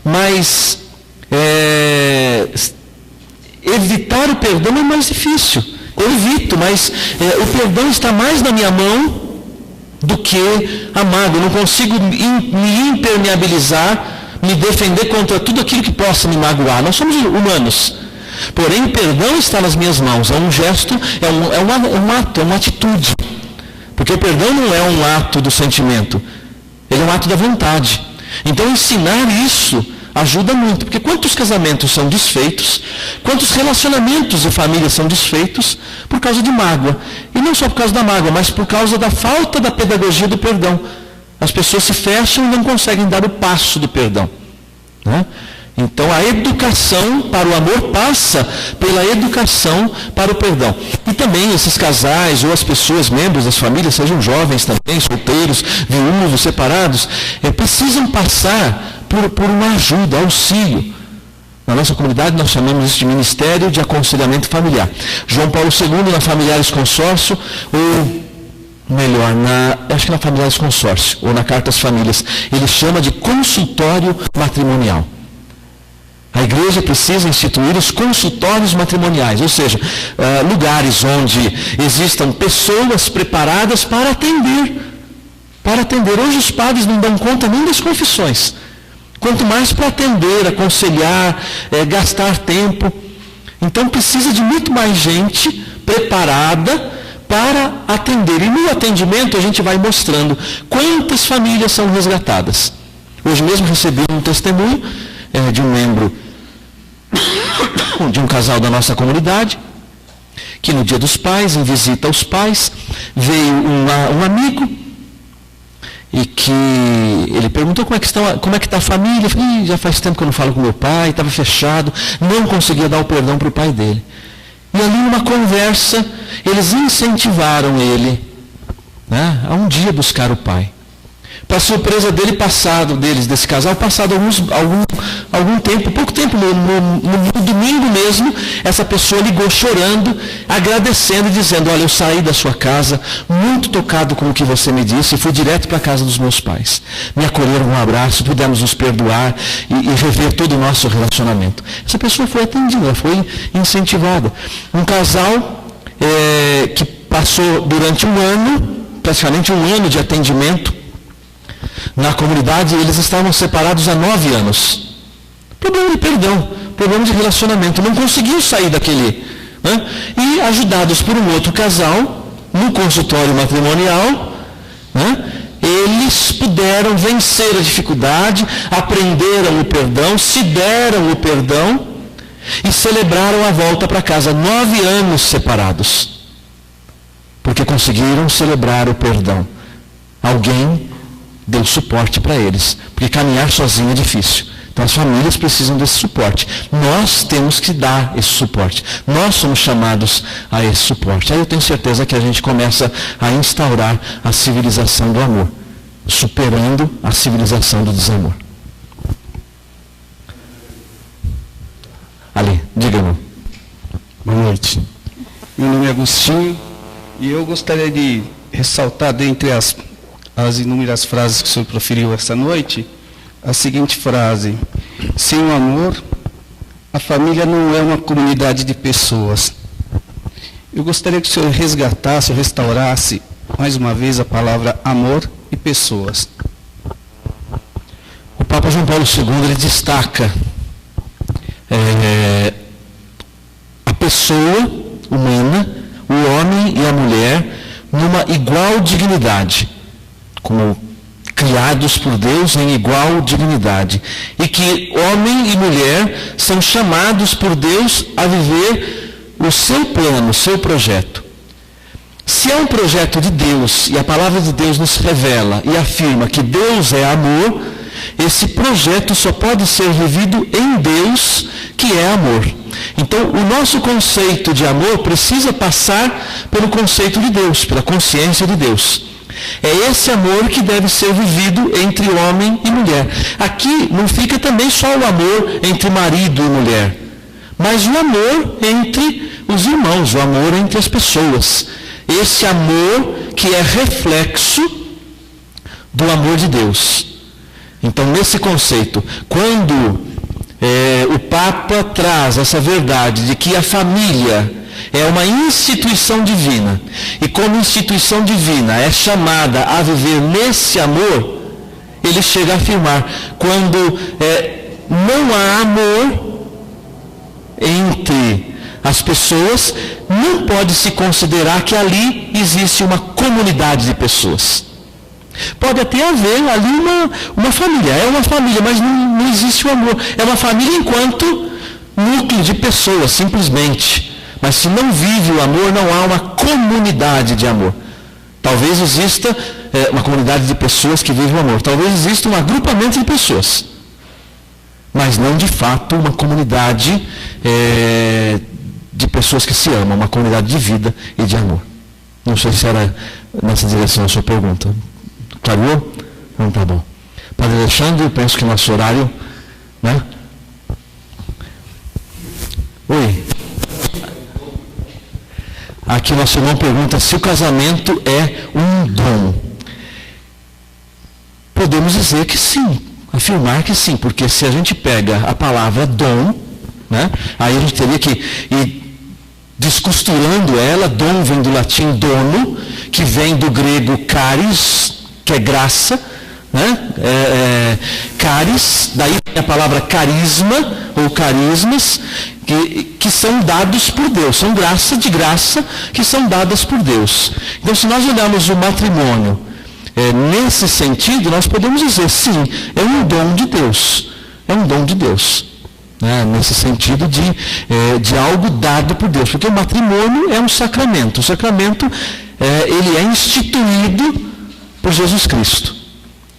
mas Evitar o perdão é mais difícil. Eu evito, mas o perdão está mais na minha mão do que a mágoa. Eu não consigo me impermeabilizar, me defender contra tudo aquilo que possa me magoar. Nós somos humanos. Porém, o perdão está nas minhas mãos. É um gesto, é um ato, é uma atitude. Porque o perdão não é um ato do sentimento. Ele é um ato da vontade. Então, ensinar isso ajuda muito. Porque quantos casamentos são desfeitos, quantos relacionamentos de família são desfeitos por causa de mágoa. E não só por causa da mágoa, mas por causa da falta da pedagogia do perdão. As pessoas se fecham e não conseguem dar o passo do perdão. Né? Então, a educação para o amor passa pela educação para o perdão. E também esses casais ou as pessoas, membros das famílias, sejam jovens também, solteiros, viúvos, separados, precisam passar por uma ajuda, auxílio. Na nossa comunidade nós chamamos isso de Ministério de Aconselhamento Familiar. João Paulo II, na Familiares Consórcio, ou melhor, acho que na Familiares Consórcio, ou na Carta às Famílias, ele chama de consultório matrimonial. A igreja precisa instituir os consultórios matrimoniais, ou seja, lugares onde existam pessoas preparadas para atender. Hoje os padres não dão conta nem das confissões, quanto mais para atender, aconselhar, gastar tempo. Então precisa de muito mais gente preparada para atender. E no atendimento a gente vai mostrando quantas famílias são resgatadas. Hoje mesmo recebi um testemunho de um membro de um casal da nossa comunidade, que no Dia dos Pais, em visita aos pais, veio um amigo e que ele perguntou como é que está a família. Eu falei, já faz tempo que eu não falo com meu pai, estava fechado, não conseguia dar o perdão para o pai dele. E ali numa conversa, eles incentivaram ele, né, a um dia buscar o pai. Para surpresa desse casal, passado algum tempo, pouco tempo, no domingo mesmo, essa pessoa ligou chorando, agradecendo e dizendo, olha, eu saí da sua casa, muito tocado com o que você me disse, e fui direto para a casa dos meus pais. Me acolheram um abraço, pudemos nos perdoar e rever todo o nosso relacionamento. Essa pessoa foi atendida, foi incentivada. Um casal que passou durante praticamente um ano de atendimento, na comunidade, eles estavam separados há 9 anos. Problema de perdão, problema de relacionamento. Não conseguiam sair daquele. Né? E ajudados por um outro casal, no consultório matrimonial, né? Eles puderam vencer a dificuldade, aprenderam o perdão, se deram o perdão e celebraram a volta para casa. 9 anos separados. Porque conseguiram celebrar o perdão. Alguém deu suporte para eles, porque caminhar sozinho é difícil. Então as famílias precisam desse suporte. Nós temos que dar esse suporte. Nós somos chamados a esse suporte. Aí eu tenho certeza que a gente começa a instaurar a civilização do amor, superando a civilização do desamor. Ali, diga-me. Boa noite. Meu nome é Agostinho e eu gostaria de ressaltar, dentre as inúmeras frases que o senhor proferiu essa noite, a seguinte frase: sem o amor, a família não é uma comunidade de pessoas. Eu gostaria que o senhor resgatasse, restaurasse, mais uma vez, a palavra amor e pessoas. O Papa João Paulo II, ele destaca a pessoa humana, o homem e a mulher, numa igual dignidade, como criados por Deus em igual dignidade, e que homem e mulher são chamados por Deus a viver o seu plano, o seu projeto. Se é um projeto de Deus, e a palavra de Deus nos revela e afirma que Deus é amor, esse projeto só pode ser vivido em Deus, que é amor. Então, o nosso conceito de amor precisa passar pelo conceito de Deus, pela consciência de Deus. É esse amor que deve ser vivido entre homem e mulher. Aqui não fica também só o amor entre marido e mulher, mas o amor entre os irmãos, o amor entre as pessoas. Esse amor que é reflexo do amor de Deus. Então, nesse conceito, quando o Papa traz essa verdade de que a família é uma instituição divina, e como instituição divina é chamada a viver nesse amor, ele chega a afirmar, quando não há amor entre as pessoas, não pode se considerar que ali existe uma comunidade de pessoas. Pode até haver ali uma família, é uma família, mas não existe o amor. É uma família enquanto núcleo de pessoas, simplesmente. Mas se não vive o amor, não há uma comunidade de amor. Talvez exista uma comunidade de pessoas que vivem o amor. Talvez exista um agrupamento de pessoas. Mas não de fato uma comunidade de pessoas que se amam, uma comunidade de vida e de amor. Não sei se era nessa direção a sua pergunta. Clareou? Não, tá bom. Padre Alexandre, eu penso que nosso horário, né? Oi. Aqui nosso irmão pergunta se o casamento é um dom. Podemos dizer que sim, afirmar que sim, porque se a gente pega a palavra dom, né, aí a gente teria que ir descosturando ela. Dom vem do latim dono, que vem do grego charis, que é graça, né? Charis, daí vem a palavra carisma, ou carismas, que são dados por Deus, são graça de graça que são dadas por Deus. Então, se nós olharmos o matrimônio nesse sentido, nós podemos dizer, sim, é um dom de Deus, é um dom de Deus, né? Nesse sentido de algo dado por Deus, porque o matrimônio é um sacramento, o sacramento ele é instituído por Jesus Cristo,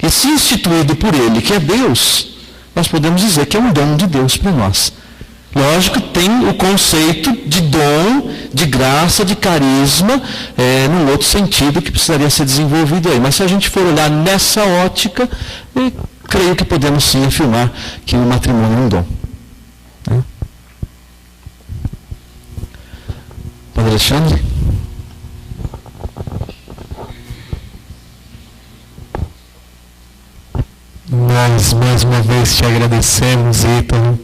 e se instituído por Ele, que é Deus, nós podemos dizer que é um dom de Deus para nós. Lógico, tem o conceito de dom, de graça, de carisma, num outro sentido que precisaria ser desenvolvido aí. Mas se a gente for olhar nessa ótica, eu creio que podemos sim afirmar que o matrimônio é um dom. Né? Padre Alexandre? Nós mais uma vez te agradecemos, Ítalo,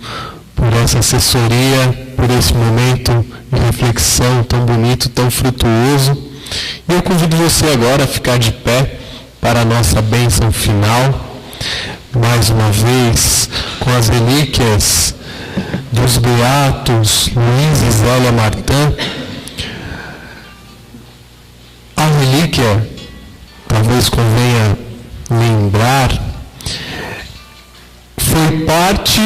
por essa assessoria, por esse momento de reflexão tão bonito, tão frutuoso. E eu convido você agora a ficar de pé para a nossa bênção final, mais uma vez com as relíquias dos beatos Luiz e Zélia Martã. A relíquia, talvez convenha lembrar, foi parte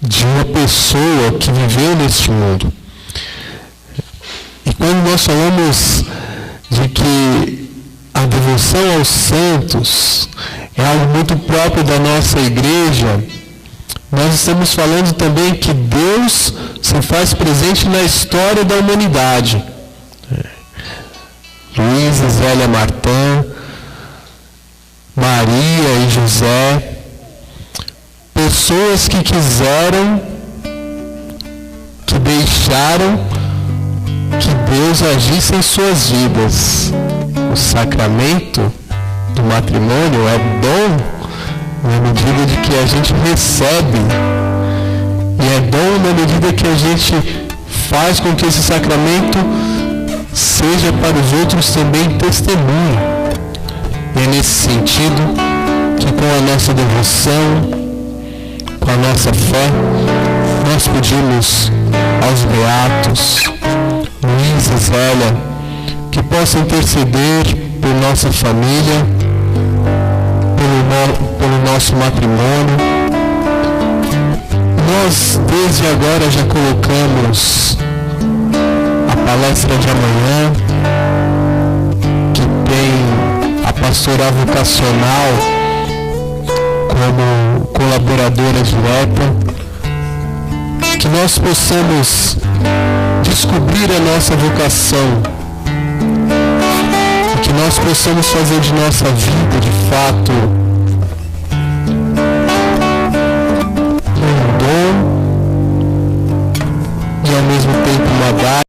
de uma pessoa que viveu neste mundo. E quando nós falamos de que a devoção aos santos é algo muito próprio da nossa igreja, nós estamos falando também que Deus se faz presente na história da humanidade. Luiz e Zélia Martã, Maria e José, pessoas que quiseram, que deixaram que Deus agisse em suas vidas. O sacramento do matrimônio é dom na medida de que a gente recebe, e é dom na medida que a gente faz com que esse sacramento seja para os outros também testemunho. E é nesse sentido que, com a nossa devoção, com a nossa fé, nós pedimos aos beatos Luiz e Zélia que possam interceder por nossa família, pelo nosso matrimônio. Nós desde agora já colocamos a palestra de amanhã, que tem a pastoral vocacional como colaboradora direta, que nós possamos descobrir a nossa vocação, e que nós possamos fazer de nossa vida, de fato,